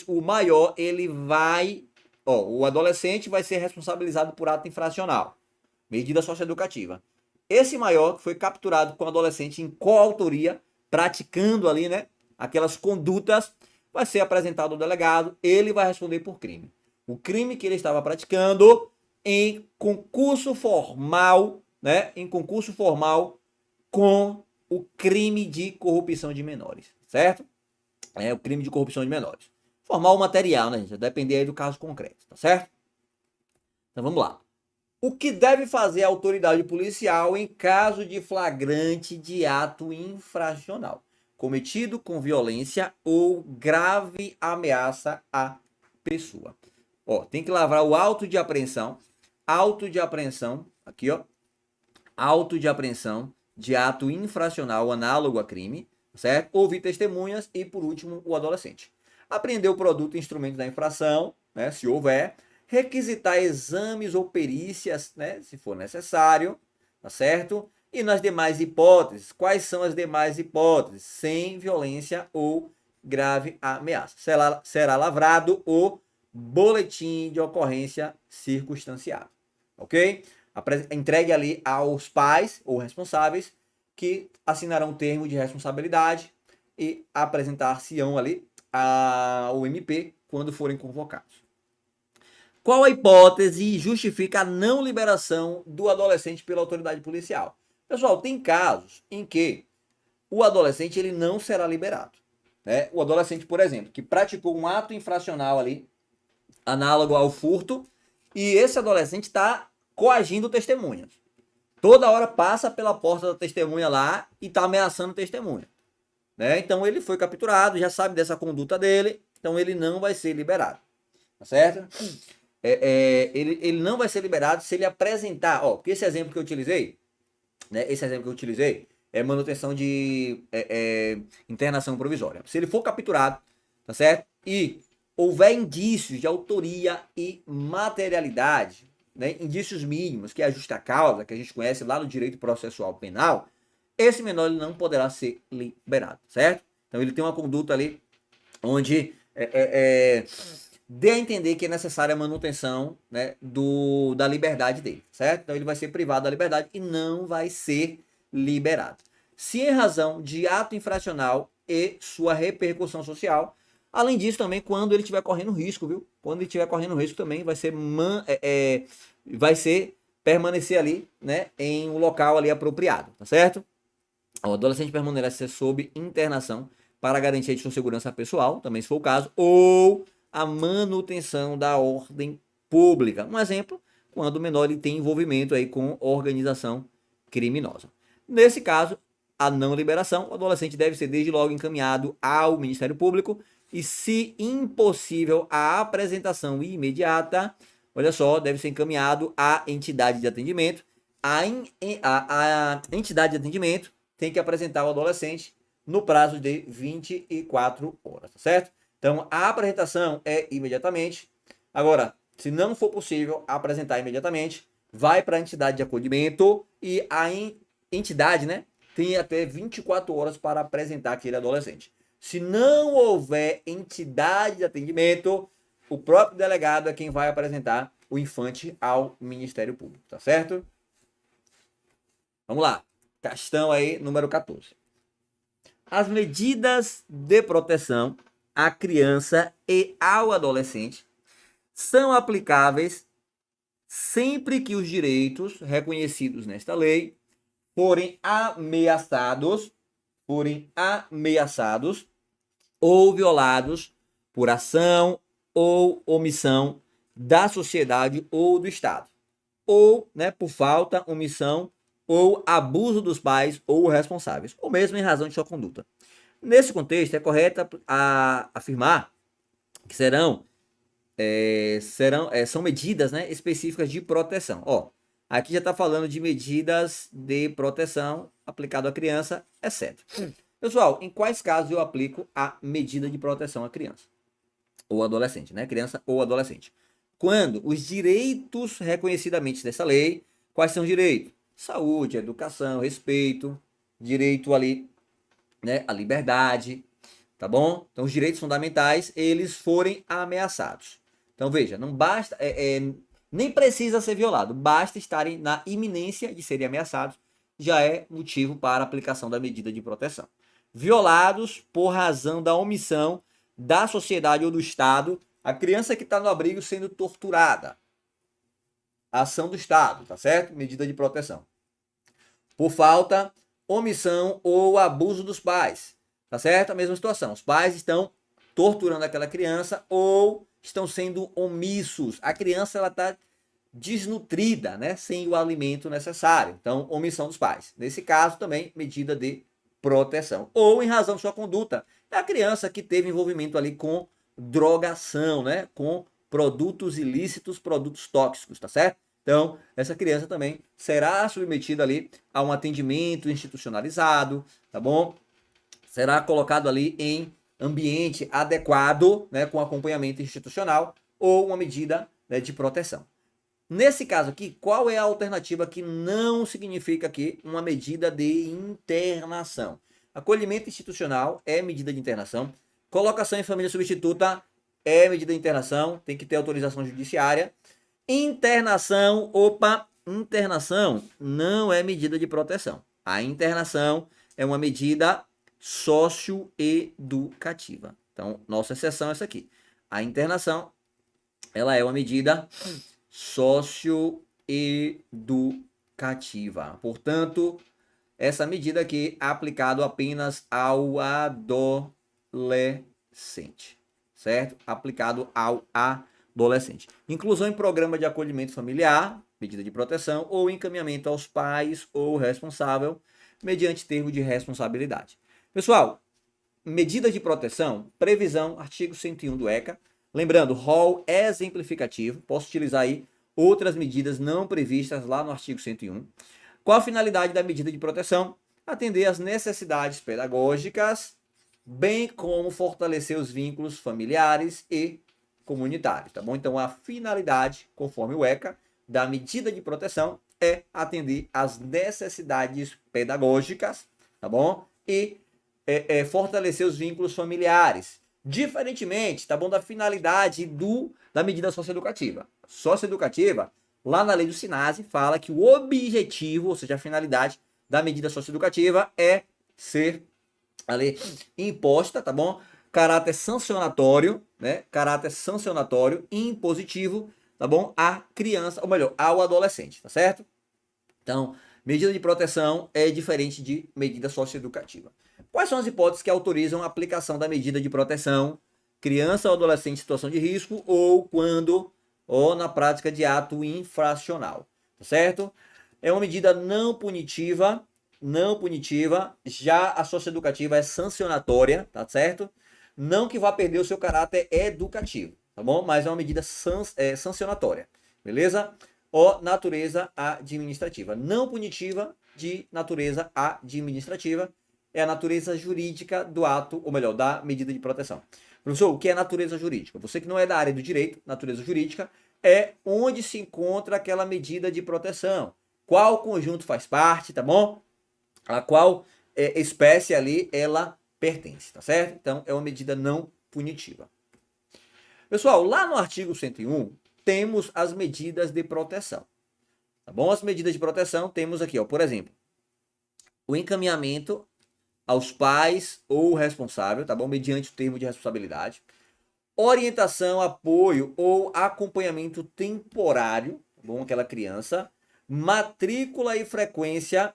o maior ele vai, o adolescente vai ser responsabilizado por ato infracional, medida socioeducativa. Esse maior que foi capturado com o adolescente em coautoria, praticando ali, né, aquelas condutas, vai ser apresentado ao delegado, ele vai responder por crime. O crime que ele estava praticando em concurso formal, né, com o crime de corrupção de menores, certo? O crime de corrupção de menores. Formal ou material, né, gente? Vai depender aí do caso concreto, tá certo? Então vamos lá. O que deve fazer a autoridade policial em caso de flagrante de ato infracional cometido com violência ou grave ameaça à pessoa? Tem que lavrar o auto de apreensão, aqui, auto de apreensão de ato infracional análogo a crime, certo? Ouvir testemunhas e, por último, o adolescente. Apreender o produto e instrumento da infração, né, se houver. Requisitar exames ou perícias, né, se for necessário, tá certo? E nas demais hipóteses, quais são as demais hipóteses? Sem violência ou grave ameaça. Será lavrado o boletim de ocorrência circunstanciado, ok? Entregue ali aos pais ou responsáveis, que assinarão termo de responsabilidade e apresentar-se-ão ali ao MP quando forem convocados. Qual a hipótese justifica a não liberação do adolescente pela autoridade policial? Pessoal, tem casos em que o adolescente ele não será liberado, né? O adolescente, por exemplo, que praticou um ato infracional ali, análogo ao furto, e esse adolescente está coagindo testemunhas. Toda hora passa pela porta da testemunha lá e está ameaçando testemunha, né? Então ele foi capturado, já sabe dessa conduta dele, então ele não vai ser liberado, tá certo? Ele não vai ser liberado se ele apresentar, porque esse exemplo que eu utilizei, né? É manutenção de internação provisória. Se ele for capturado, tá certo? E houver indícios de autoria e materialidade, né, indícios mínimos, que é a justa causa, que a gente conhece lá no direito processual penal, esse menor ele não poderá ser liberado, certo? Então ele tem uma conduta ali onde dê a entender que é necessária a manutenção, né, da liberdade dele, certo? Então ele vai ser privado da liberdade e não vai ser liberado. Se em razão de ato infracional e sua repercussão social, além disso também quando ele estiver correndo risco, viu? Quando ele estiver correndo risco também vai ser permanecer ali, né, em um local ali apropriado, tá certo? O adolescente permanecer sob internação para garantia de sua segurança pessoal, também se for o caso, ou a manutenção da ordem pública. Um exemplo, quando o menor ele tem envolvimento aí com organização criminosa. Nesse caso, a não liberação, o adolescente deve ser desde logo encaminhado ao Ministério Público e, se impossível a apresentação imediata, olha só, deve ser encaminhado à entidade de atendimento. A entidade de atendimento tem que apresentar o adolescente no prazo de 24 horas, tá certo? Então, a apresentação é imediatamente. Agora, se não for possível apresentar imediatamente, vai para a entidade de acolhimento e a entidade, né, tem até 24 horas para apresentar aquele adolescente. Se não houver entidade de atendimento, o próprio delegado é quem vai apresentar o infante ao Ministério Público, tá certo? Vamos lá. Questão aí, número 14. As medidas de proteção à criança e ao adolescente são aplicáveis sempre que os direitos reconhecidos nesta lei forem ameaçados ou violados por ação ou omissão da sociedade ou do Estado, ou, né, por falta, omissão ou abuso dos pais ou responsáveis, ou mesmo em razão de sua conduta. Nesse contexto, é correto afirmar que são medidas, né, específicas de proteção. Ó, aqui já está falando de medidas de proteção aplicado à criança, exceto. Pessoal, em quais casos eu aplico a medida de proteção à criança ou adolescente, né? Criança ou adolescente. Quando os direitos reconhecidamente dessa lei, quais são os direitos? Saúde, educação, respeito, direito ali, né, à liberdade, tá bom? Então, os direitos fundamentais, eles forem ameaçados. Então, veja, não basta, nem precisa ser violado, basta estarem na iminência de serem ameaçados, já é motivo para a aplicação da medida de proteção. Violados por razão da omissão da sociedade ou do Estado, a criança que está no abrigo sendo torturada, ação do Estado, tá certo? Medida de proteção. Por falta, omissão ou abuso dos pais, tá certo? A mesma situação, os pais estão torturando aquela criança ou estão sendo omissos. A criança, ela está desnutrida, né? Sem o alimento necessário. Então, omissão dos pais. Nesse caso, também, medida de proteção. Ou em razão de sua conduta. É a criança que teve envolvimento ali com drogação, né? Com produtos ilícitos, produtos tóxicos, tá certo? Então, essa criança também será submetida ali a um atendimento institucionalizado, tá bom? Será colocado ali em ambiente adequado, né, com acompanhamento institucional ou uma medida, né, de proteção. Nesse caso aqui, qual é a alternativa que não significa aqui uma medida de internação? Acolhimento institucional é medida de internação. Colocação em família substituta é medida de internação, tem que ter autorização judiciária. Internação não é medida de proteção. A internação é uma medida socioeducativa. Então, nossa exceção é essa aqui. A internação, ela é uma medida socioeducativa. Portanto, essa medida aqui é aplicada apenas ao adolescente, certo? Aplicado ao adolescente. Inclusão em programa de acolhimento familiar, medida de proteção, ou encaminhamento aos pais ou responsável, mediante termo de responsabilidade. Pessoal, medida de proteção, previsão, artigo 101 do ECA. Lembrando, rol exemplificativo, posso utilizar aí outras medidas não previstas lá no artigo 101. Qual a finalidade da medida de proteção? Atender às necessidades pedagógicas, bem como fortalecer os vínculos familiares e comunitários, tá bom? Então, a finalidade, conforme o ECA, da medida de proteção é atender às necessidades pedagógicas, tá bom? E fortalecer os vínculos familiares. Diferentemente, tá bom, da finalidade da medida socioeducativa. Socioeducativa, lá na lei do SINASE, fala que o objetivo, ou seja, a finalidade da medida socioeducativa é ser ali imposta, tá bom? Caráter sancionatório, né? Caráter sancionatório impositivo, tá bom? À criança, ou melhor, ao adolescente, tá certo? Então, medida de proteção é diferente de medida socioeducativa. Quais são as hipóteses que autorizam a aplicação da medida de proteção, criança ou adolescente em situação de risco ou na prática de ato infracional, tá certo? É uma medida não punitiva, já a socioeducativa é sancionatória, tá certo? Não que vá perder o seu caráter educativo, tá bom? Mas é uma medida sancionatória. beleza? Ó, natureza administrativa. Não punitiva, de natureza administrativa, é a natureza jurídica do ato, ou melhor, da medida de proteção. Professor, o que é natureza jurídica? Você que não é da área do direito, natureza jurídica é onde se encontra aquela medida de proteção. Qual conjunto faz parte, tá bom? A qual espécie ali ela pertence, tá certo? Então, é uma medida não punitiva. Pessoal, lá no artigo 101, temos as medidas de proteção. Tá bom? As medidas de proteção temos aqui, ó, por exemplo, o encaminhamento aos pais ou responsável, tá bom? Mediante o termo de responsabilidade. Orientação, apoio ou acompanhamento temporário, tá bom? Aquela criança. Matrícula e frequência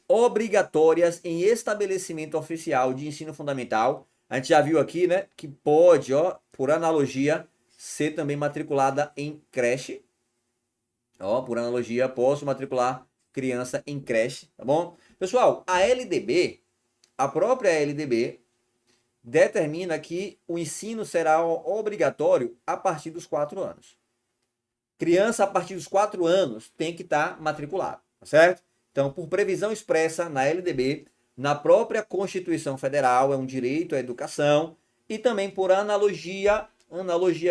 obrigatórias em estabelecimento oficial de ensino fundamental. A gente já viu aqui, né, que pode, ó, por analogia, ser também matriculada em creche. Ó, por analogia, posso matricular criança em creche, tá bom? Pessoal, a LDB, a própria LDB, determina que o ensino será obrigatório a partir dos 4 anos. Criança a partir dos 4 anos tem que estar matriculada, tá certo? Então, por previsão expressa na LDB, na própria Constituição Federal, é um direito à educação, e também por analogia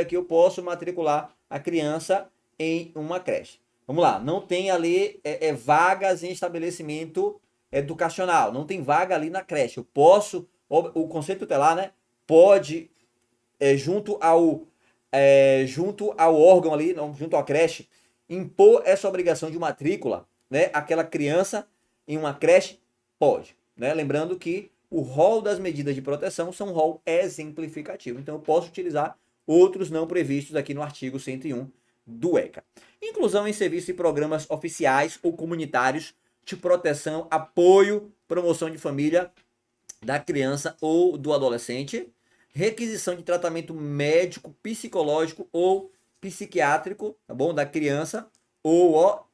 que eu posso matricular a criança em uma creche. Vamos lá, não tem ali vagas em estabelecimento educacional, não tem vaga ali na creche. Eu posso, o Conselho Tutelar, né, pode, junto ao órgão ali, junto à creche, impor essa obrigação de matrícula, né, aquela criança em uma creche, pode, né? Lembrando que o rol das medidas de proteção são um rol exemplificativo, então eu posso utilizar outros não previstos aqui no artigo 101 do ECA. Inclusão em serviços e programas oficiais ou comunitários de proteção, apoio, promoção de família da criança ou do adolescente, requisição de tratamento médico, psicológico ou psiquiátrico, tá bom? Da criança ou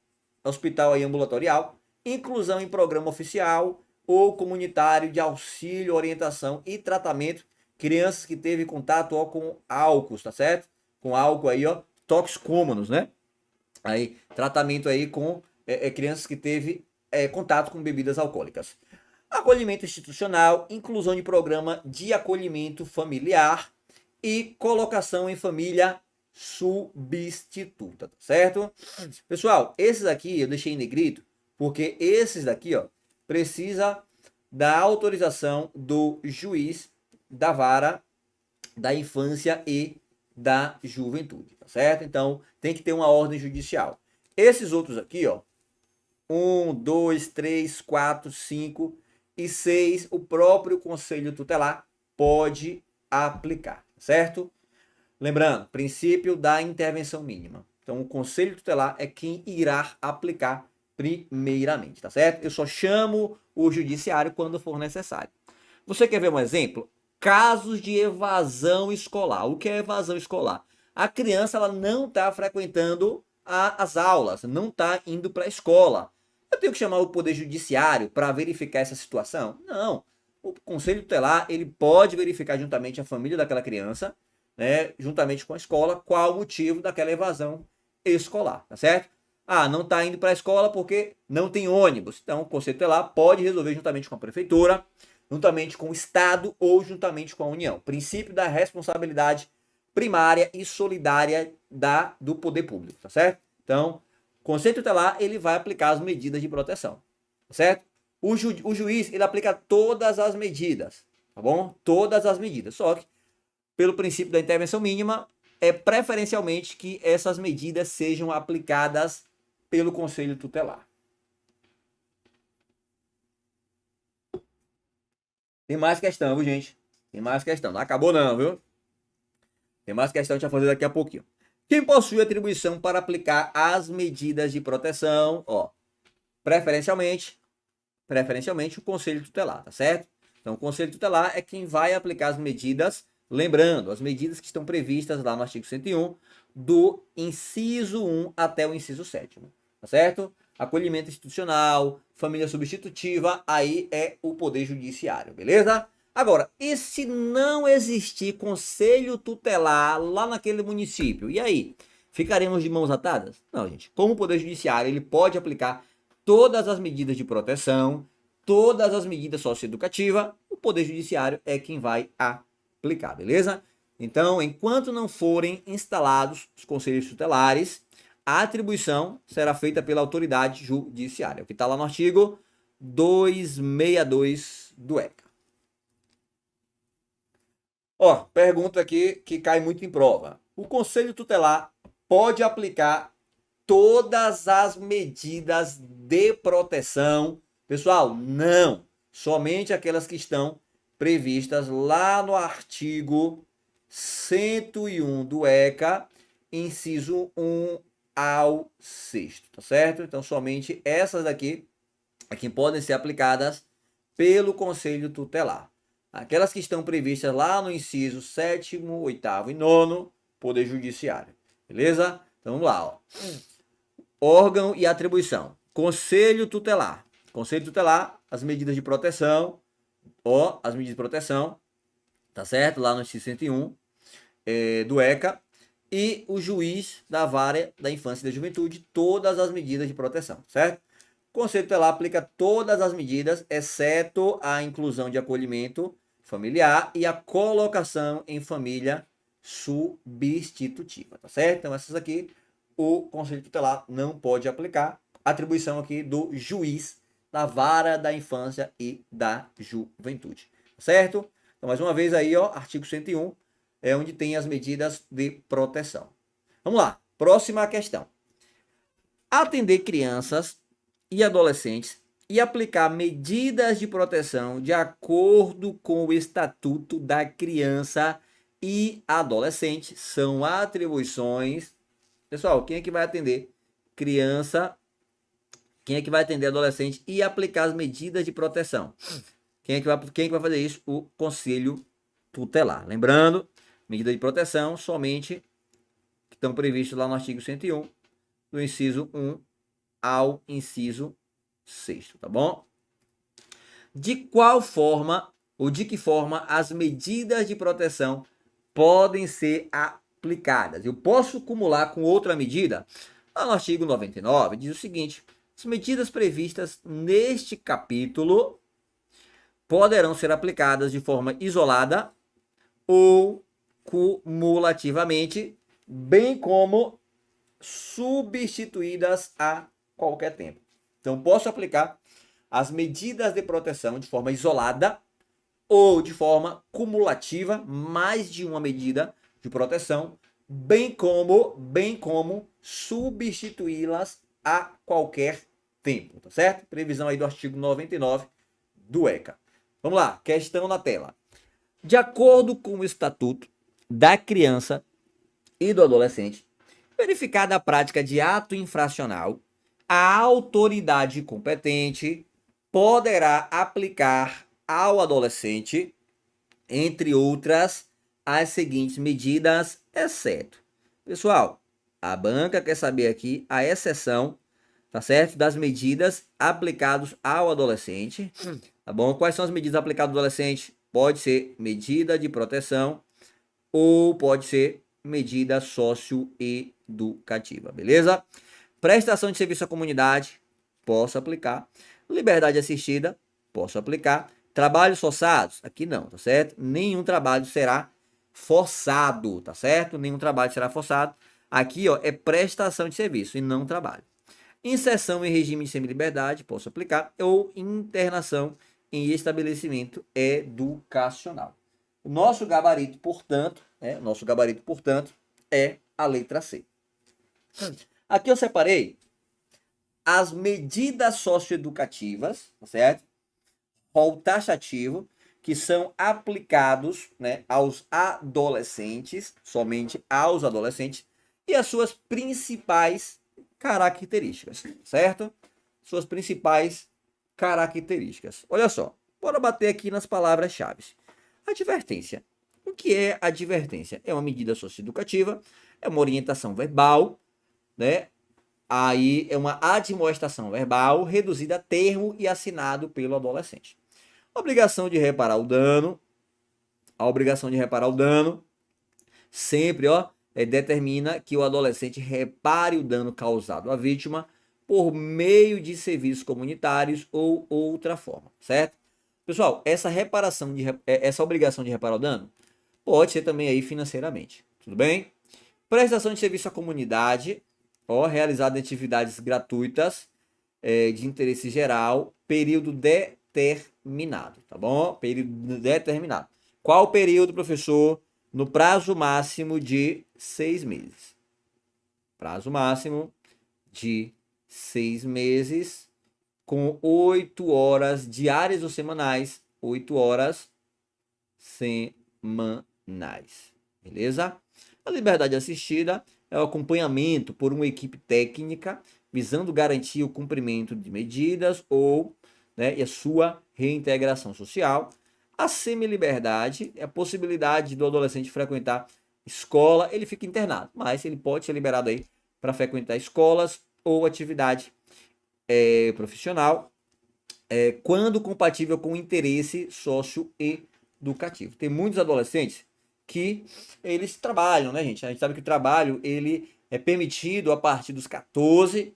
hospital aí ambulatorial, inclusão em programa oficial ou comunitário de auxílio, orientação e tratamento, crianças que teve contato com álcool, tá certo? Com álcool aí, ó, toxicômanos, né? Aí, tratamento aí com crianças que teve contato com bebidas alcoólicas. Acolhimento institucional, inclusão de programa de acolhimento familiar e colocação em família substituta, tá certo? Pessoal, esses aqui eu deixei em negrito, porque esses daqui, ó, precisa da autorização do juiz da vara da infância e da juventude, tá certo? Então, tem que ter uma ordem judicial. Esses outros aqui, ó, 1, 2, 3, 4, 5 e 6, o próprio Conselho Tutelar pode aplicar, certo? Lembrando, princípio da intervenção mínima. Então, o Conselho Tutelar é quem irá aplicar primeiramente, tá certo? Eu só chamo o judiciário quando for necessário. Você quer ver um exemplo? Casos de evasão escolar. O que é evasão escolar? A criança ela não está frequentando as aulas, não está indo para a escola. Eu tenho que chamar o Poder Judiciário para verificar essa situação? Não. O Conselho Tutelar ele pode verificar juntamente a família daquela criança, né, juntamente com a escola, qual o motivo daquela evasão escolar, tá certo? Ah, não está indo para a escola porque não tem ônibus. Então, o Conselho Tutelar pode resolver juntamente com a prefeitura, juntamente com o Estado ou juntamente com a União. Princípio da responsabilidade primária e solidária do poder público, tá certo? Então, o Conselho Tutelar ele vai aplicar as medidas de proteção, tá certo? O juiz ele aplica todas as medidas, tá bom? Todas as medidas, só que pelo princípio da intervenção mínima, é preferencialmente que essas medidas sejam aplicadas pelo Conselho Tutelar. Tem mais questão, viu, gente? Tem mais questão. Não acabou não, viu? Tem mais questão, a gente vai fazer daqui a pouquinho. Quem possui atribuição para aplicar as medidas de proteção, ó, preferencialmente o Conselho Tutelar, tá certo? Então, o Conselho Tutelar é quem vai aplicar as medidas. Lembrando, as medidas que estão previstas lá no artigo 101, do inciso 1 até o inciso 7º, tá certo? Acolhimento institucional, família substitutiva, aí é o Poder Judiciário, beleza? Agora, e se não existir Conselho Tutelar lá naquele município? E aí? Ficaremos de mãos atadas? Não, gente. Como o Poder Judiciário, ele pode aplicar todas as medidas de proteção, todas as medidas socioeducativas, o Poder Judiciário é quem vai aplicar, beleza? Então, enquanto não forem instalados os conselhos tutelares, a atribuição será feita pela autoridade judiciária, o que está lá no artigo 262 do ECA. Ó, pergunta aqui que cai muito em prova. O Conselho Tutelar pode aplicar todas as medidas de proteção? Pessoal, não. Somente aquelas que estão previstas lá no artigo 101 do ECA, inciso 1 ao 6º, tá certo? Então, somente essas daqui é que podem ser aplicadas pelo Conselho Tutelar. Aquelas que estão previstas lá no inciso 7º, 8º e 9º, Poder Judiciário. Beleza? Então, vamos lá, ó. Órgão e atribuição. Conselho Tutelar. Conselho Tutelar, as medidas de proteção, ó, as medidas de proteção, tá certo? Lá no inciso 101 do ECA. E o juiz da vara da infância e da juventude, todas as medidas de proteção, certo? O Conselho Tutelar aplica todas as medidas, exceto a inclusão de acolhimento familiar e a colocação em família substitutiva, tá certo? Então, essas aqui o Conselho Tutelar não pode aplicar. Atribuição aqui do juiz da vara da infância e da juventude, tá certo? Então, mais uma vez aí, ó, artigo 101, é onde tem as medidas de proteção. Vamos lá, próxima questão. Atender crianças e adolescentes e aplicar medidas de proteção de acordo com o Estatuto da Criança e Adolescente são atribuições. Pessoal, quem é que vai atender criança? Quem é que vai atender adolescente e aplicar as medidas de proteção? Quem é que vai fazer isso? O Conselho Tutelar. Lembrando, medida de proteção somente que estão previstos lá no artigo 101, do inciso 1 ao inciso 6º, tá bom? De qual forma ou de que forma as medidas de proteção podem ser aplicadas? Eu posso acumular com outra medida? Lá no artigo 99 diz o seguinte: as medidas previstas neste capítulo poderão ser aplicadas de forma isolada ou cumulativamente, bem como substituídas a qualquer tempo. Então, posso aplicar as medidas de proteção de forma isolada ou de forma cumulativa, mais de uma medida de proteção, bem como substituí-las a qualquer tempo, tá certo? Previsão aí do artigo 99 do ECA. Vamos lá, questão na tela. De acordo com o Estatuto da Criança e do Adolescente, verificada a prática de ato infracional, a autoridade competente poderá aplicar ao adolescente, entre outras, as seguintes medidas, exceto. Pessoal, a banca quer saber aqui a exceção, tá certo? Das medidas aplicadas ao adolescente, tá bom? Quais são as medidas aplicadas ao adolescente? Pode ser medida de proteção ou pode ser medida socioeducativa, beleza? Prestação de serviço à comunidade, posso aplicar. Liberdade assistida, posso aplicar. Trabalhos forçados, aqui não, tá certo? Nenhum trabalho será forçado, tá certo? Nenhum trabalho será forçado. Aqui, ó, é prestação de serviço e não trabalho. Inserção em regime de semi-liberdade, posso aplicar. Ou internação em estabelecimento educacional. O nosso gabarito, portanto, é a letra C. Aqui eu separei as medidas socioeducativas, certo? Rol taxativo, que são aplicados, né, aos adolescentes, somente aos adolescentes, e as suas principais características, certo? Suas principais características. Olha só, bora bater aqui nas palavras-chave. Advertência. O que é advertência? É uma medida socioeducativa, é uma orientação verbal, né? Aí é uma admoestação verbal reduzida a termo e assinado pelo adolescente. Obrigação de reparar o dano. A obrigação de reparar o dano sempre, ó, determina que o adolescente repare o dano causado à vítima por meio de serviços comunitários ou outra forma, certo? Pessoal, essa obrigação de reparar o dano pode ser também aí financeiramente, tudo bem? Prestação de serviço à comunidade, ó, realizada em atividades gratuitas, de interesse geral, período determinado, tá bom? Período determinado. Qual o período, professor? No prazo máximo de 6 meses. Prazo máximo de 6 meses, com 8 horas diárias ou semanais. 8 horas semanais. Beleza? A liberdade assistida é o acompanhamento por uma equipe técnica visando garantir o cumprimento de medidas ou, né, e a sua reintegração social. A semiliberdade é a possibilidade do adolescente frequentar escola, ele fica internado, mas ele pode ser liberado aí para frequentar escolas ou atividade profissional, quando compatível com o interesse socioeducativo. Tem muitos adolescentes que eles trabalham, né, gente? A gente sabe que o trabalho ele é permitido a partir dos 14,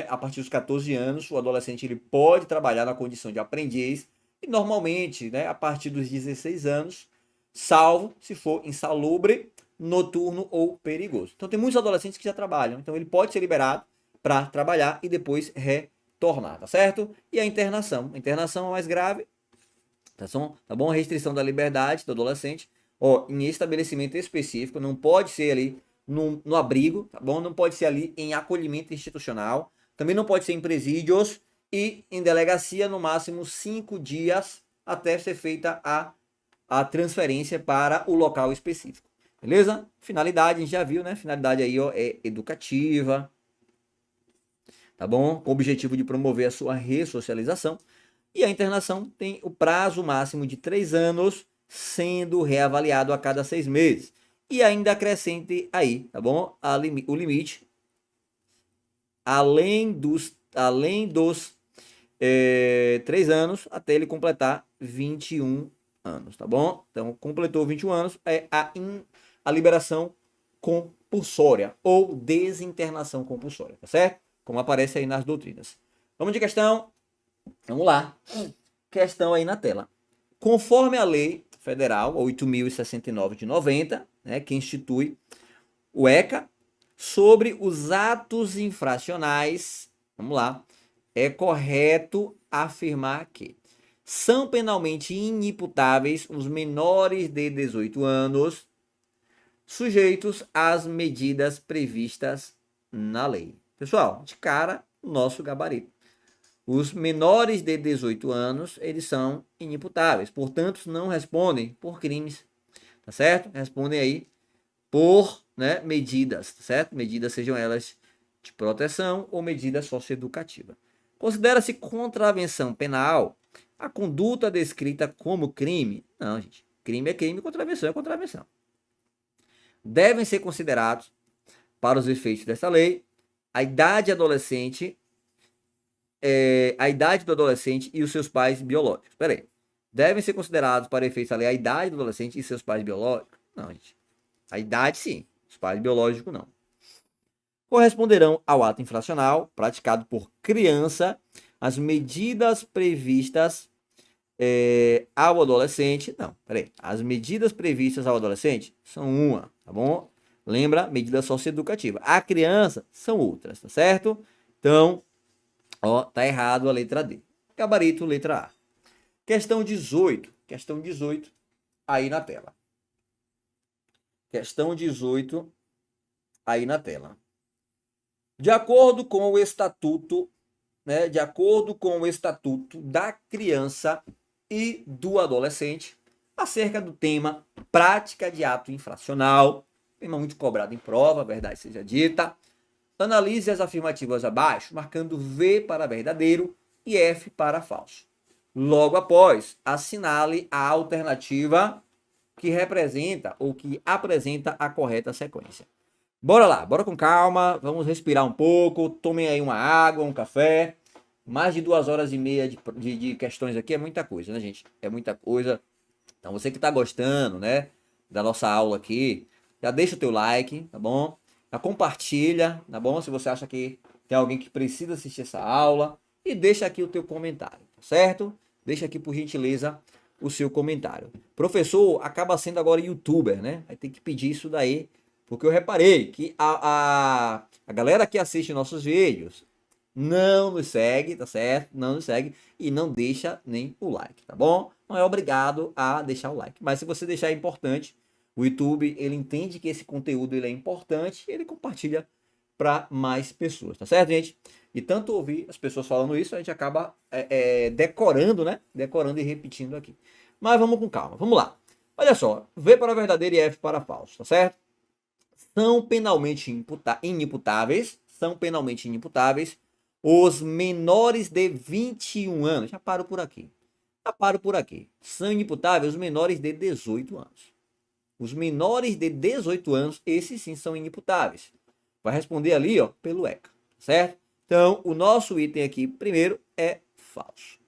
a partir dos 14 anos, o adolescente ele pode trabalhar na condição de aprendiz e normalmente, né, a partir dos 16 anos, salvo se for insalubre, noturno ou perigoso. Então tem muitos adolescentes que já trabalham, então ele pode ser liberado para trabalhar e depois retornar, tá certo? E a internação é mais grave, tá bom? A restrição da liberdade do adolescente, ó, em estabelecimento específico, não pode ser ali no abrigo, tá bom? Não pode ser ali em acolhimento institucional, também não pode ser em presídios e em delegacia, no máximo 5 dias até ser feita a transferência para o local específico, beleza? Finalidade, a gente já viu, né? Finalidade aí, ó, é educativa, tá bom? Com o objetivo de promover a sua ressocialização. E a internação tem o prazo máximo de 3 anos, sendo reavaliado a cada 6 meses. E ainda acrescente aí, tá bom? O limite, além dos 3 anos, até ele completar 21 anos, tá bom? Então, completou 21 anos, é a liberação compulsória ou desinternação compulsória, tá certo? Como aparece aí nas doutrinas. Vamos de questão? Vamos lá. Questão aí na tela. Conforme a lei federal 8.069 de 90, né, que institui o ECA, sobre os atos infracionais, vamos lá, é correto afirmar que são penalmente inimputáveis os menores de 18 anos sujeitos às medidas previstas na lei. Pessoal, de cara, nosso gabarito. Os menores de 18 anos, eles são inimputáveis, portanto, não respondem por crimes, tá certo? Respondem aí por, né, medidas, tá certo? Medidas sejam elas de proteção ou medida socioeducativa. Considera-se contravenção penal a conduta descrita como crime? Não, gente. Crime é crime, contravenção é contravenção. Devem ser considerados, para os efeitos dessa lei, a idade adolescente, a idade do adolescente e os seus pais biológicos. Espera aí. Devem ser considerados, para efeitos da lei, a idade do adolescente e seus pais biológicos? Não, gente. A idade, sim. Os pais biológicos, não. Corresponderão ao ato infracional praticado por criança as medidas previstas ao adolescente. Não, peraí. As medidas previstas ao adolescente são uma, tá bom? Lembra? Medida socioeducativa. A criança são outras, tá certo? Então, ó, tá errado a letra D. Gabarito, letra A. Questão 18. Questão 18 aí na tela. Questão 18 aí na tela. De acordo com o estatuto, né, de acordo com o estatuto da criança e do adolescente, acerca do tema prática de ato infracional, tema muito cobrado em prova, verdade seja dita, analise as afirmativas abaixo, marcando V para verdadeiro e F para falso. Logo após, assinale a alternativa que representa ou que apresenta a correta sequência. Bora lá, bora com calma, vamos respirar um pouco, tomem aí uma água, um café. Mais de 2 horas e meia de questões aqui é muita coisa, né, gente? É muita coisa. Então, você que está gostando, né, da nossa aula aqui, já deixa o teu like, tá bom? Já compartilha, tá bom? Se você acha que tem alguém que precisa assistir essa aula. E deixa aqui o teu comentário, tá certo? Deixa aqui, por gentileza, o seu comentário. Professor acaba sendo agora youtuber, né? Vai ter que pedir isso daí, porque eu reparei que a galera que assiste nossos vídeos não nos segue, tá certo? Não nos segue e não deixa nem o like, tá bom? Não é obrigado a deixar o like, mas se você deixar é importante. O YouTube, ele entende que esse conteúdo ele é importante e ele compartilha para mais pessoas, tá certo, gente? E tanto ouvir as pessoas falando isso, a gente acaba decorando, né? Decorando e repetindo aqui. Mas vamos com calma, vamos lá. Olha só, V para verdadeiro e F para falso, tá certo? São penalmente inimputáveis os menores de 21 anos. Já paro por aqui. São inimputáveis os menores de 18 anos. Os menores de 18 anos, esses sim são inimputáveis. Vai responder ali, ó, pelo ECA, certo? Então, o nosso item aqui, primeiro, é falso.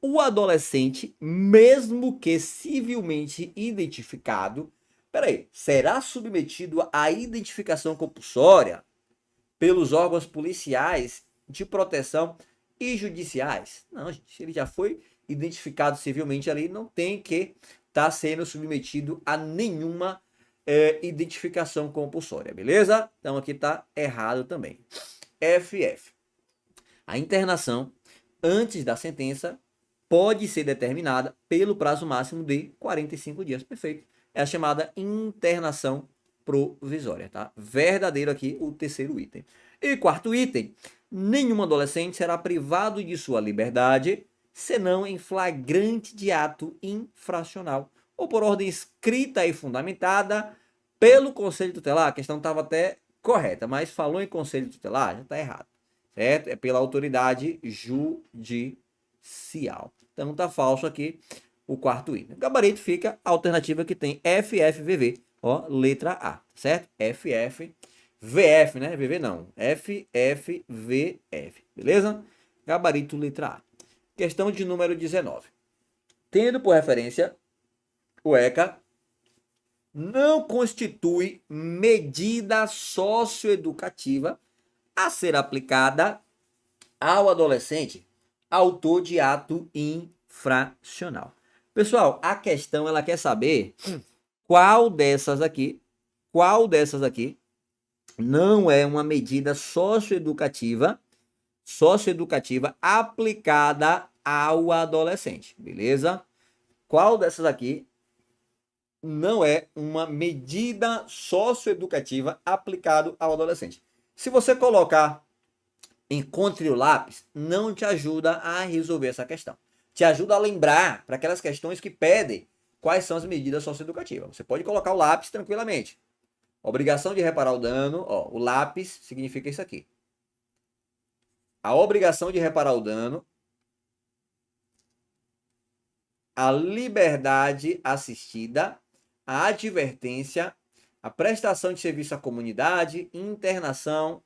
O adolescente, mesmo que civilmente identificado, será submetido à identificação compulsória pelos órgãos policiais de proteção e judiciais? Não, gente, ele já foi identificado civilmente ali, não tem que estar sendo submetido a nenhuma identificação compulsória, beleza? Então aqui tá errado também. FF. A internação antes da sentença pode ser determinada pelo prazo máximo de 45 dias. Perfeito. É a chamada internação provisória, tá? Verdadeiro aqui o terceiro item. E quarto item, nenhum adolescente será privado de sua liberdade senão em flagrante de ato infracional ou por ordem escrita e fundamentada pelo Conselho Tutelar. A questão estava até correta, mas falou em Conselho Tutelar, já está errado, certo? É pela autoridade judicial. Então está falso aqui o quarto item. O gabarito fica a alternativa que tem FFVV, ó, letra A, certo? FFVF, né? VV não. FFVF, beleza? Gabarito letra A. Questão de número 19. Tendo por referência o ECA, não constitui medida socioeducativa a ser aplicada ao adolescente autor de ato infracional. Pessoal, a questão ela quer saber qual dessas aqui não é uma medida socioeducativa aplicada ao adolescente, beleza? Qual dessas aqui não é uma medida socioeducativa aplicada ao adolescente? Se você colocar encontre o lápis, não te ajuda a resolver essa questão. Te ajuda a lembrar para aquelas questões que pedem quais são as medidas socioeducativas. Você pode colocar o lápis tranquilamente. Obrigação de reparar o dano, ó, o lápis significa isso aqui. A obrigação de reparar o dano, a liberdade assistida, a advertência, a prestação de serviço à comunidade, internação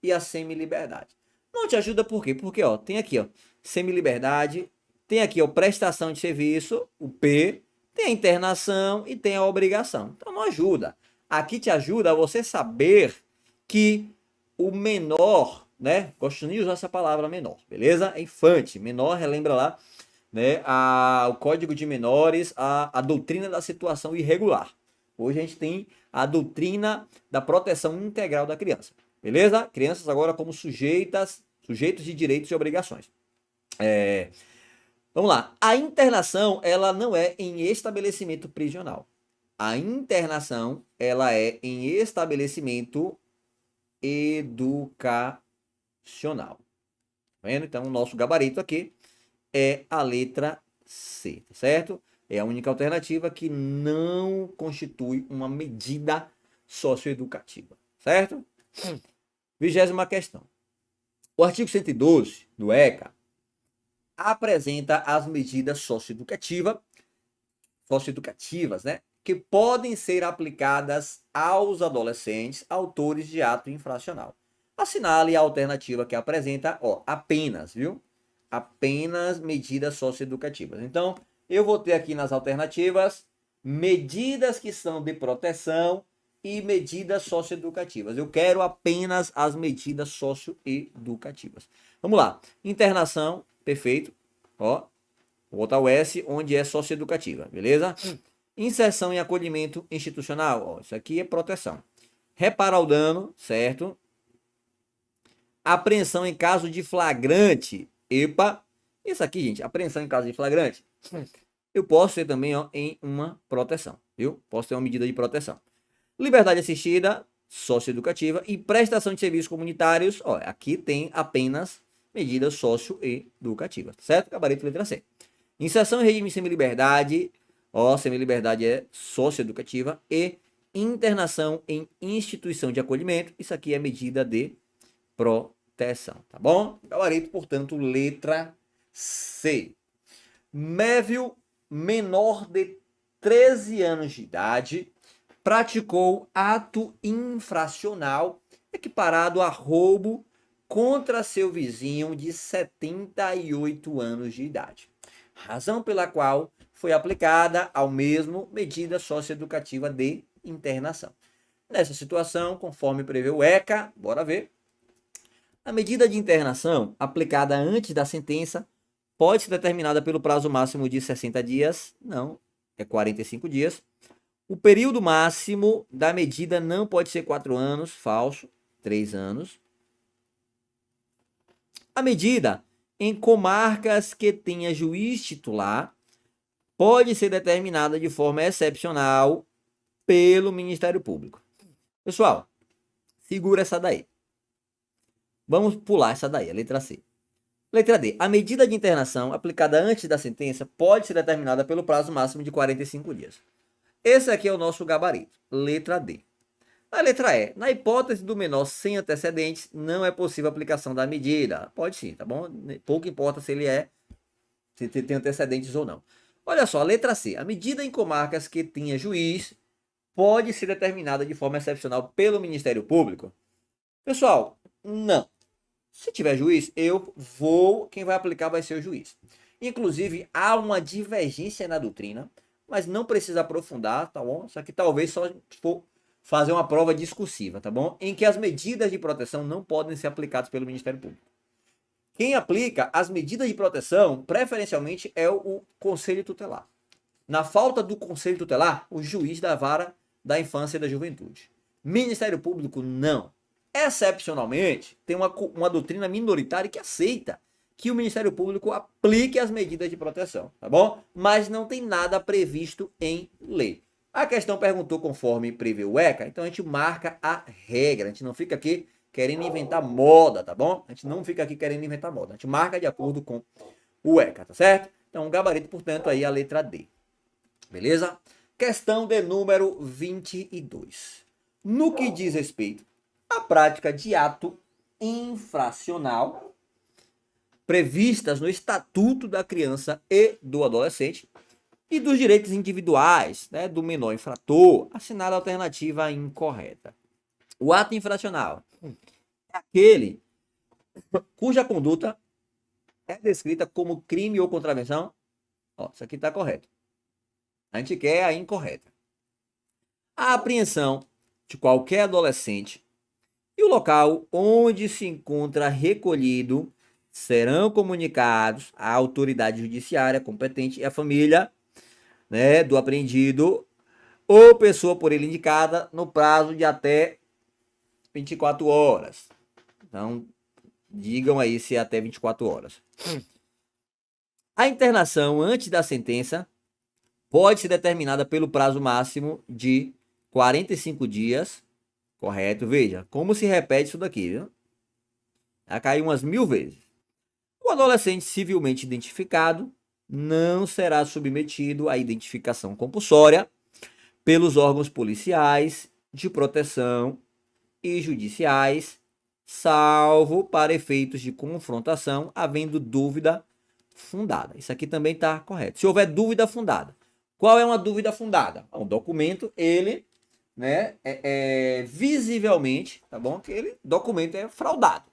e a semi-liberdade. Não te ajuda por quê? Porque ó, tem aqui ó, semi-liberdade, tem aqui ó, prestação de serviço, o P, tem a internação e tem a obrigação. Então não ajuda. Aqui te ajuda a você saber que o menor, né? Gosto de usar essa palavra menor, beleza? É infante. Menor, relembra lá, né? O Código de Menores, a doutrina da situação irregular. Hoje a gente tem a doutrina da proteção integral da criança. Beleza? Crianças agora como sujeitos de direitos e obrigações. Vamos lá. A internação, ela não é em estabelecimento prisional. A internação, ela é em estabelecimento educacional. Tá vendo? Então, o nosso gabarito aqui é a letra C, tá certo? É a única alternativa que não constitui uma medida socioeducativa, certo? 20ª questão. O artigo 112 do ECA apresenta as medidas socioeducativas, né, que podem ser aplicadas aos adolescentes autores de ato infracional. Assinale a alternativa que apresenta, ó, apenas, viu? Apenas medidas socioeducativas. Então, eu vou ter aqui nas alternativas medidas que são de proteção e medidas socioeducativas. Eu quero apenas as medidas socioeducativas. Vamos lá. Internação, perfeito. Ó, vou botar o S onde é socioeducativa, beleza? Inserção e acolhimento institucional. Ó, isso aqui é proteção. Reparar o dano, certo? Apreensão em caso de flagrante. Epa, isso aqui, gente, apreensão em caso de flagrante. Eu posso ter também, ó, em uma proteção, viu? Posso ter uma medida de proteção. Liberdade assistida, socioeducativa e prestação de serviços comunitários. Ó, aqui tem apenas medidas socioeducativas, certo? Gabarito letra C. Inserção em regime semi-liberdade. Ó, semi-liberdade é socioeducativa e internação em instituição de acolhimento. Isso aqui é medida de proteção, tá bom? Gabarito, portanto, letra C. Mévio, menor de 13 anos de idade, praticou ato infracional equiparado a roubo contra seu vizinho de 78 anos de idade. Razão pela qual foi aplicada ao mesmo medida socioeducativa de internação. Nessa situação, conforme prevê o ECA, bora ver. A medida de internação aplicada antes da sentença pode ser determinada pelo prazo máximo de 60 dias, não, é 45 dias. O período máximo da medida não pode ser 4 anos, falso, 3 anos. A medida em comarcas que tenha juiz titular pode ser determinada de forma excepcional pelo Ministério Público. Pessoal, segura essa daí. Vamos pular essa daí, a letra C. Letra D. A medida de internação aplicada antes da sentença pode ser determinada pelo prazo máximo de 45 dias. Esse aqui é o nosso gabarito. Letra D. A letra E. Na hipótese do menor sem antecedentes, não é possível a aplicação da medida. Pode sim, tá bom? Pouco importa se ele se tem antecedentes ou não. Olha só, a letra C. A medida em comarcas que tenha juiz pode ser determinada de forma excepcional pelo Ministério Público. Pessoal, não. Se tiver juiz, quem vai aplicar vai ser o juiz. Inclusive, há uma divergência na doutrina, mas não precisa aprofundar, tá bom? Isso aqui talvez só for fazer uma prova discursiva, tá bom? Em que as medidas de proteção não podem ser aplicadas pelo Ministério Público. Quem aplica as medidas de proteção, preferencialmente, é o Conselho Tutelar. Na falta do Conselho Tutelar, o juiz da vara da infância e da juventude. Ministério Público, não. Excepcionalmente, tem uma doutrina minoritária que aceita que o Ministério Público aplique as medidas de proteção, tá bom? Mas não tem nada previsto em lei. A questão perguntou conforme prevê o ECA, então a gente marca a regra, a gente não fica aqui querendo inventar moda, tá bom? A gente não fica aqui querendo inventar moda, a gente marca de acordo com o ECA, tá certo? Então, gabarito, portanto, aí a letra D. Beleza? Questão de número 22. No que diz respeito à prática de ato infracional previstas no Estatuto da Criança e do Adolescente e dos direitos individuais, né, do menor infrator, assinada a alternativa incorreta. O ato infracional é aquele cuja conduta é descrita como crime ou contravenção. Ó, isso aqui está correto. A gente quer a incorreta. A apreensão de qualquer adolescente e o local onde se encontra recolhido serão comunicados à autoridade judiciária competente e à família, né, do apreendido ou pessoa por ele indicada no prazo de até 24 horas. Então, digam aí se é até 24 horas. A internação antes da sentença pode ser determinada pelo prazo máximo de 45 dias. Correto? Veja, como se repete isso daqui, viu? Já caiu umas 1000 vezes. O adolescente civilmente identificado não será submetido à identificação compulsória pelos órgãos policiais, de proteção e judiciais, salvo para efeitos de confrontação, havendo dúvida fundada. Isso aqui também está correto. Se houver dúvida fundada. Qual é uma dúvida fundada? Um documento, ele, né, visivelmente, tá bom? Que ele documento é fraudado,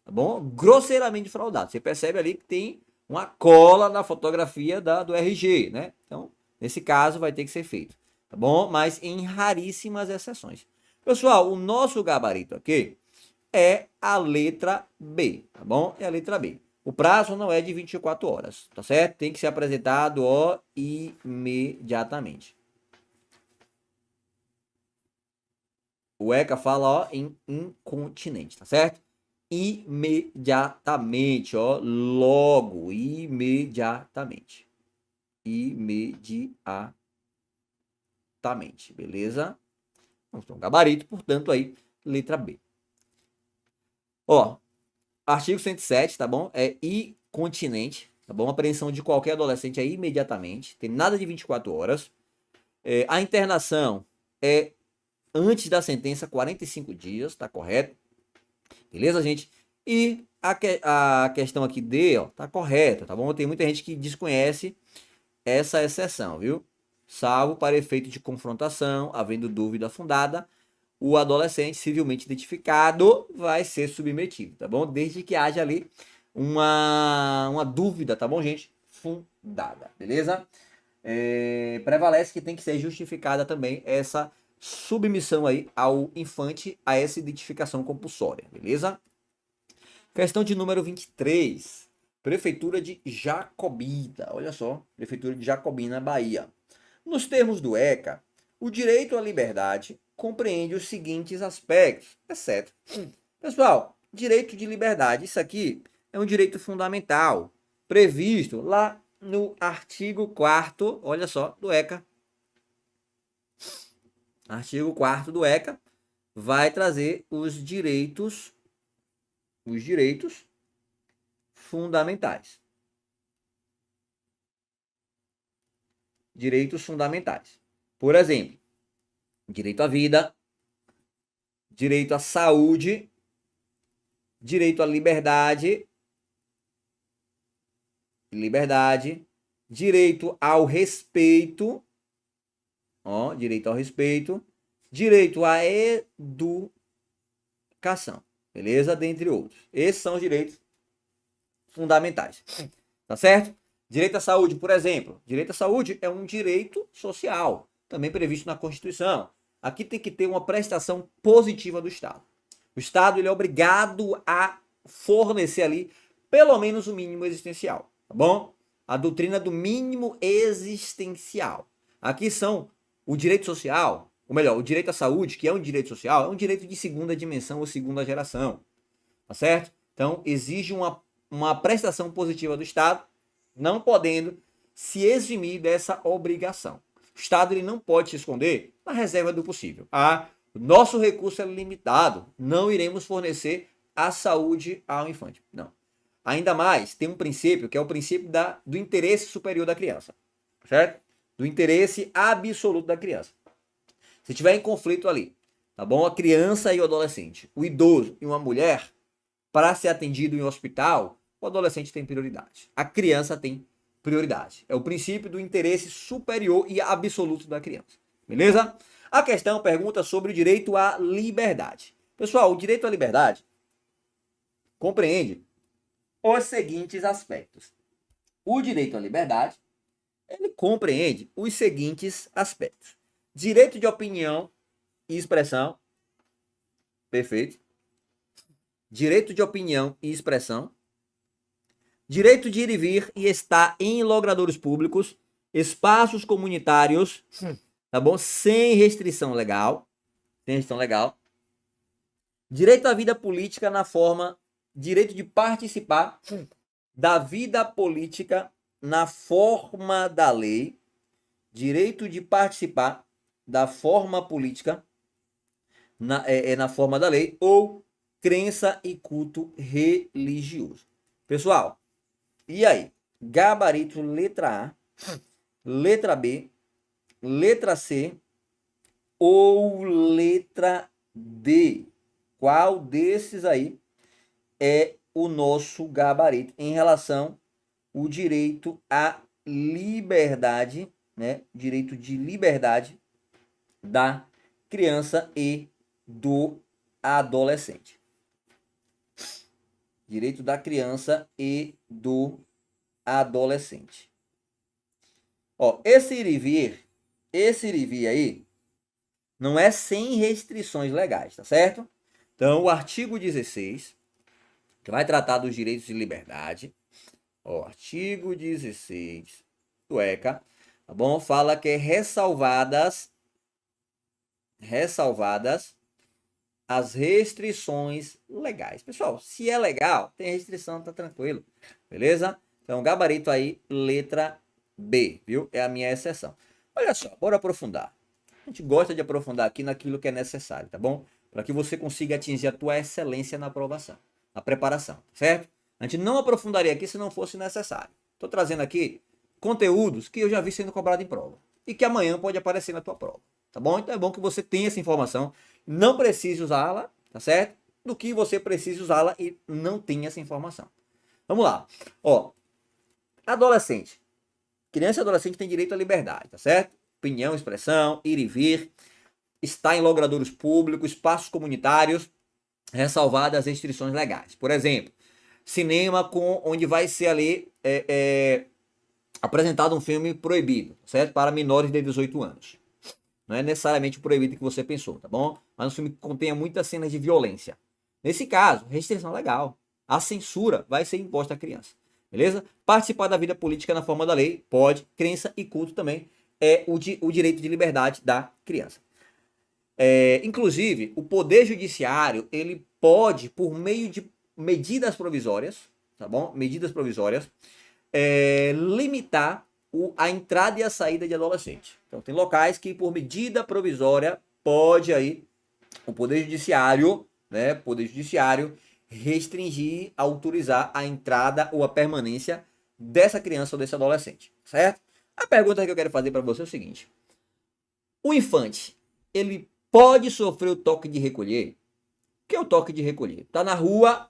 tá bom? Grosseiramente fraudado. Você percebe ali que tem uma cola na fotografia do RG, né? Então, nesse caso, vai ter que ser feito. tá bom? Mas em raríssimas exceções. Pessoal, o nosso gabarito aqui é a letra B, tá bom? É a letra B. O prazo não é de 24 horas, tá certo? Tem que ser apresentado, ó, imediatamente. O ECA fala, ó, em incontinente, tá certo? Imediatamente, ó, logo, imediatamente. Imediatamente, beleza? Então, gabarito, portanto, aí, letra B. Ó, artigo 107, tá bom? É incontinente, tá bom? Apreensão de qualquer adolescente é imediatamente, tem nada de 24 horas. A internação é antes da sentença, 45 dias, tá correto? Beleza, gente? E a questão aqui D, ó, tá correta, tá bom? Tem muita gente que desconhece essa exceção, viu? Salvo para efeito de confrontação, havendo dúvida fundada, o adolescente civilmente identificado vai ser submetido, tá bom? Desde que haja ali uma dúvida, tá bom, gente? Fundada, beleza? Prevalece que tem que ser justificada também essa submissão aí ao infante a essa identificação compulsória, beleza? Questão de número 23. Prefeitura de Jacobina, olha só, Prefeitura de Jacobina, Bahia. Nos termos do ECA, o direito à liberdade compreende os seguintes aspectos, etc. Pessoal, direito de liberdade, isso aqui é um direito fundamental, previsto lá no artigo 4º, olha só, do ECA. Artigo 4º do ECA vai trazer os direitos fundamentais. Direitos fundamentais. Por exemplo, direito à vida, direito à saúde, direito à liberdade, direito ao respeito, ó, direito ao respeito, direito à educação, beleza? Dentre outros. Esses são os direitos fundamentais, tá certo? Direito à saúde, por exemplo. Direito à saúde é um direito social, também previsto na Constituição. Aqui tem que ter uma prestação positiva do Estado. O Estado ele é obrigado a fornecer ali pelo menos o mínimo existencial, tá bom? A doutrina do mínimo existencial. Aqui são o direito social, ou melhor, o direito à saúde, que é um direito social, é um direito de segunda dimensão ou segunda geração, tá certo? Então, exige uma prestação positiva do Estado, não podendo se eximir dessa obrigação. O Estado ele não pode se esconder na reserva do possível. Nosso recurso é limitado, não iremos fornecer a saúde ao infante. Não. Ainda mais, tem um princípio, que é o princípio do interesse superior da criança, certo? Do interesse absoluto da criança. Se tiver em conflito ali, tá bom? A criança e o adolescente, o idoso e uma mulher, para ser atendido em um hospital, o adolescente tem prioridade. A criança tem prioridade. É o princípio do interesse superior e absoluto da criança. Beleza? A questão pergunta sobre o direito à liberdade. Pessoal, o direito à liberdade compreende os seguintes aspectos. O direito à liberdade, ele compreende os seguintes aspectos. Direito de opinião e expressão. Perfeito. Direito de opinião e expressão. Direito de ir e vir e estar em logradouros públicos, espaços comunitários, tá bom? Sem restrição legal. Sem restrição legal. Direito à vida política na forma, direito de participar da vida política na forma da lei, direito de participar da forma política na forma da lei, ou crença e culto religioso. Pessoal, e aí? Gabarito letra A, letra B, letra C ou letra D? Qual desses aí é o nosso gabarito em relação ao direito à liberdade, né? Direito de liberdade da criança e do adolescente. Direito da criança e do adolescente. Ó, esse ir e vir, esse ir e vir aí não é sem restrições legais, tá certo? Então, o artigo 16, que vai tratar dos direitos de liberdade, ó, artigo 16 do ECA, tá bom? Fala que é ressalvadas as restrições legais. Pessoal, se é legal, tem restrição, tá tranquilo, beleza? Então, gabarito aí, letra B, viu? É a minha exceção. Olha só, bora aprofundar. A gente gosta de aprofundar aqui naquilo que é necessário, tá bom? Para que você consiga atingir a tua excelência na aprovação, na preparação, certo? A gente não aprofundaria aqui se não fosse necessário. Estou trazendo aqui conteúdos que eu já vi sendo cobrado em prova e que amanhã pode aparecer na tua prova, tá bom? Então é bom que você tenha essa informação, não precise usá-la, tá certo? Do que você precise usá-la e não tenha essa informação. Vamos lá. Ó, adolescente. Criança e adolescente tem direito à liberdade, tá certo? Opinião, expressão, ir e vir, estar em logradouros públicos, espaços comunitários, ressalvadas as restrições legais. Por exemplo, cinema onde vai ser ali apresentado um filme proibido, certo? Para menores de 18 anos. Não é necessariamente o proibido que você pensou, tá bom? Mas um filme que contenha muitas cenas de violência. Nesse caso, restrição legal. A censura vai ser imposta à criança. Beleza? Participar da vida política na forma da lei, pode. Crença e culto também é o direito de liberdade da criança. Inclusive, o Poder Judiciário, ele pode, por meio de medidas provisórias, tá bom? Medidas provisórias, limitar a entrada e a saída de adolescente. Então, tem locais que, por medida provisória, pode aí o Poder Judiciário, né? Poder Judiciário restringir, autorizar a entrada ou a permanência dessa criança ou desse adolescente, certo? A pergunta que eu quero fazer para você é o seguinte: o infante, ele pode sofrer o toque de recolher? O que é o toque de recolher? Tá na rua,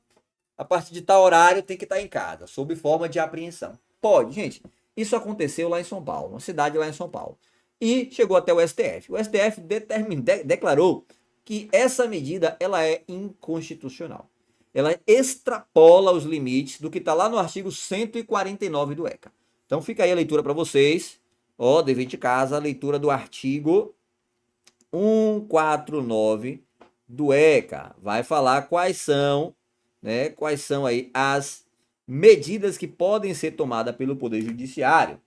a partir de tal horário tem que estar em casa, sob forma de apreensão. Pode, gente. Isso aconteceu lá em São Paulo, uma cidade lá em São Paulo. E chegou até o STF. O STF declarou que essa medida ela é inconstitucional. Ela extrapola os limites do que está lá no artigo 149 do ECA. Então fica aí a leitura para vocês. Ó, dever de casa, a leitura do artigo 149 do ECA. Vai falar quais são aí as medidas que podem ser tomadas pelo Poder Judiciário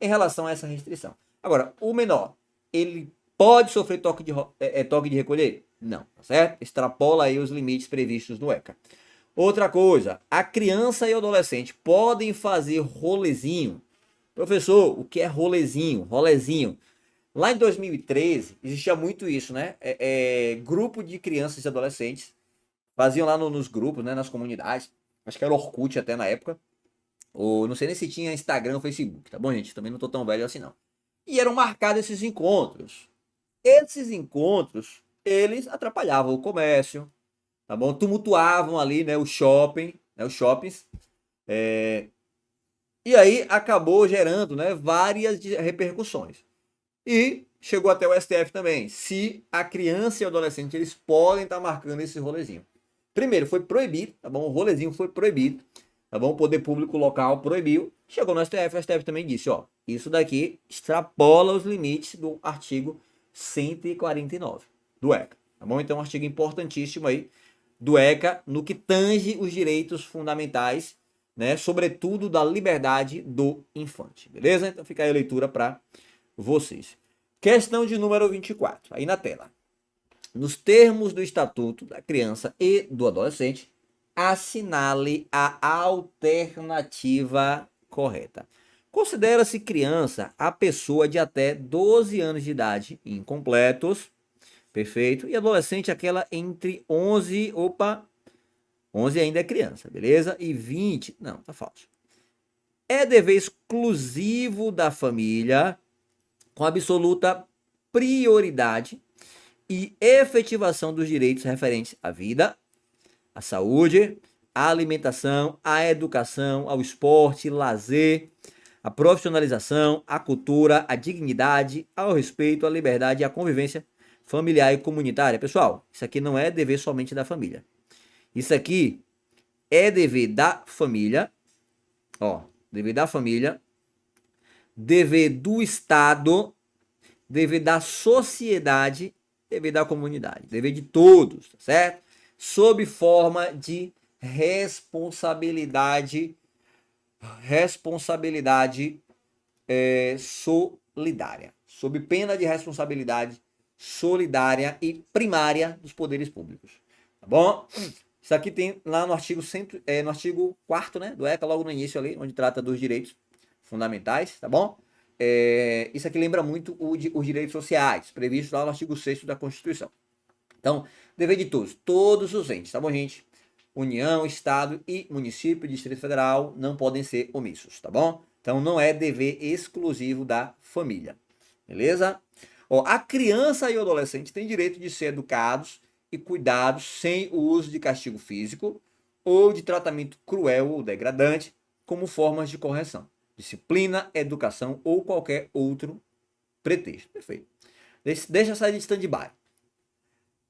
em relação a essa restrição. Agora, o menor, ele pode sofrer toque de recolher? Não, tá certo? Extrapola aí os limites previstos no ECA. Outra coisa, a criança e o adolescente podem fazer rolezinho. Professor, o que é rolezinho? Rolezinho. Lá em 2013, existia muito isso, né? Grupo de crianças e adolescentes faziam lá nos grupos, né? Nas comunidades. Acho que era Orkut até na época. Ou não sei nem se tinha Instagram ou Facebook, tá bom, gente? Também não tô tão velho assim, não. E eram marcados esses encontros. Esses encontros, eles atrapalhavam o comércio, tá bom? Tumultuavam ali, né? O shopping, né? Os shoppings. E aí acabou gerando, né? Várias repercussões. E chegou até o STF também. Se a criança e o adolescente, eles podem estar marcando esse rolezinho. Primeiro, foi proibido, tá bom? O rolezinho foi proibido, tá bom? O poder público local proibiu. Chegou no STF, o STF também disse, ó, isso daqui extrapola os limites do artigo 149 do ECA, tá bom? Então, um artigo importantíssimo aí do ECA no que tange os direitos fundamentais, né? Sobretudo da liberdade do infante, beleza? Então, fica aí a leitura para vocês. Questão de número 24, aí na tela. Nos termos do Estatuto da Criança e do Adolescente, assinale a alternativa correta. Considera-se criança a pessoa de até 12 anos de idade incompletos, perfeito, e adolescente aquela entre 11 ainda é criança, beleza? E 20, não, tá falso. É dever exclusivo da família, com absoluta prioridade e efetivação dos direitos referentes à vida, à saúde, à alimentação, à educação, ao esporte, lazer, à profissionalização, à cultura, à dignidade, ao respeito, à liberdade e à convivência familiar e comunitária. Pessoal, isso aqui não é dever somente da família. Isso aqui é dever da família, ó, dever da família, dever do Estado dever da sociedade, dever da comunidade, dever de todos, tá certo? Sob forma de responsabilidade solidária, sob pena de responsabilidade solidária e primária dos poderes públicos, tá bom? Isso aqui tem lá no artigo, no artigo 4º, né, do ECA, logo no início ali, onde trata dos direitos fundamentais, tá bom? Isso aqui lembra muito os direitos sociais, previstos lá no artigo 6º da Constituição. Então, dever de todos os entes, tá bom, gente? União, Estado e município, Distrito Federal não podem ser omissos, tá bom? Então, não é dever exclusivo da família, beleza? Ó, a criança e o adolescente têm direito de ser educados e cuidados sem o uso de castigo físico ou de tratamento cruel ou degradante como formas de correção, disciplina, educação ou qualquer outro pretexto. Perfeito. Deixa sair de stand-by.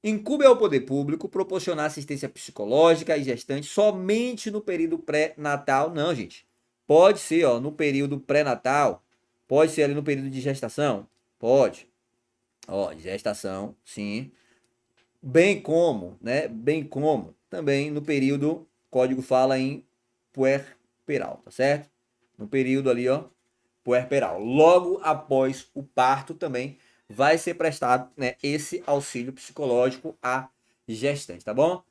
Incumbe ao poder público proporcionar assistência psicológica e gestante somente no período pré-natal. Não, gente. Pode ser, ó, no período pré-natal. Pode ser ali no período de gestação. Pode. Ó, de gestação, sim. Bem como, né? Bem como também no período, o código fala em puerperal, tá certo? No período ali, ó, puerperal. Logo após o parto também vai ser prestado, né, esse auxílio psicológico à gestante, tá bom?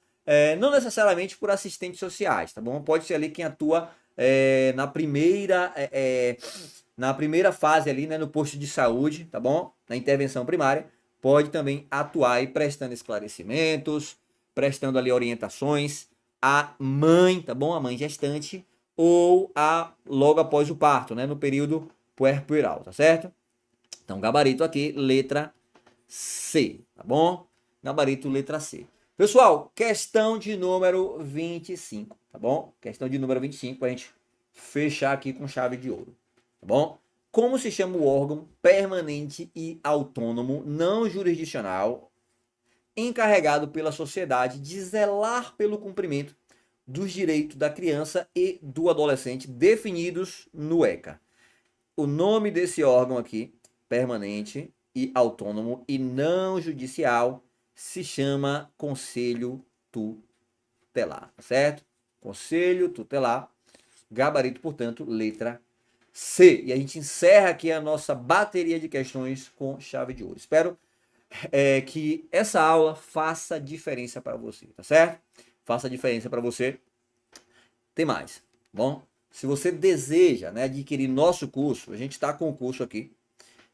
Não necessariamente por assistentes sociais, tá bom? Pode ser ali quem atua na primeira fase ali, né, no posto de saúde, tá bom? Na intervenção primária, pode também atuar aí prestando esclarecimentos, prestando ali orientações à mãe, tá bom? A mãe gestante ou logo após o parto, né, no período puerperal, tá certo? Então, gabarito aqui, letra C, tá bom? Gabarito, letra C. Pessoal, questão de número 25, tá bom? Questão de número 25, pra gente fechar aqui com chave de ouro, tá bom? Como se chama o órgão permanente e autônomo não jurisdicional encarregado pela sociedade de zelar pelo cumprimento dos direitos da criança e do adolescente definidos no ECA? O nome desse órgão aqui, permanente e autônomo e não judicial, se chama Conselho Tutelar, certo? Conselho Tutelar, gabarito, portanto, letra C. E a gente encerra aqui a nossa bateria de questões com chave de ouro. Espero que essa aula faça diferença para você, tá certo? Faça diferença para você. Tem mais, tá bom? Se você deseja, né, adquirir nosso curso, a gente está com o curso aqui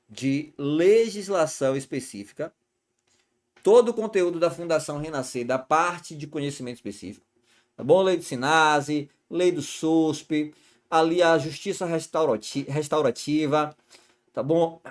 de legislação específica, todo o conteúdo da Fundação Renascer, da parte de conhecimento específico, tá bom? Lei do SINASE, lei do SUSP, ali a justiça restaurativa, tá bom?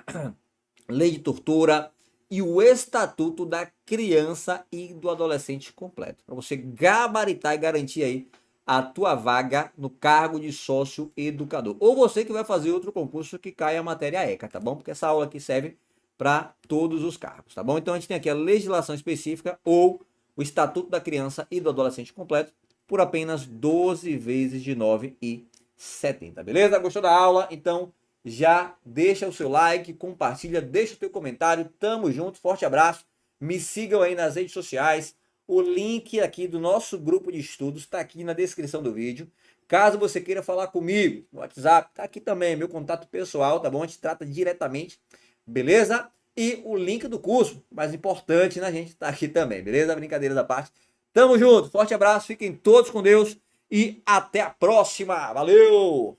Lei de tortura e o Estatuto da Criança e do Adolescente completo, para você gabaritar e garantir aí a tua vaga no cargo de sócio educador. Ou você que vai fazer outro concurso que caia a matéria ECA, tá bom? Porque essa aula aqui serve para todos os cargos, tá bom? Então a gente tem aqui a legislação específica ou o Estatuto da Criança e do Adolescente completo por apenas 12 vezes de R$ 9,70, beleza? Gostou da aula? Então já deixa o seu like, compartilha, deixa o teu comentário. Tamo junto, forte abraço. Me sigam aí nas redes sociais. O link aqui do nosso grupo de estudos está aqui na descrição do vídeo. Caso você queira falar comigo no WhatsApp, tá aqui também, meu contato pessoal, tá bom? A gente trata diretamente, beleza? E o link do curso, mais importante, né, a gente tá aqui também, beleza? Brincadeiras à parte. Tamo junto, forte abraço, fiquem todos com Deus e até a próxima. Valeu!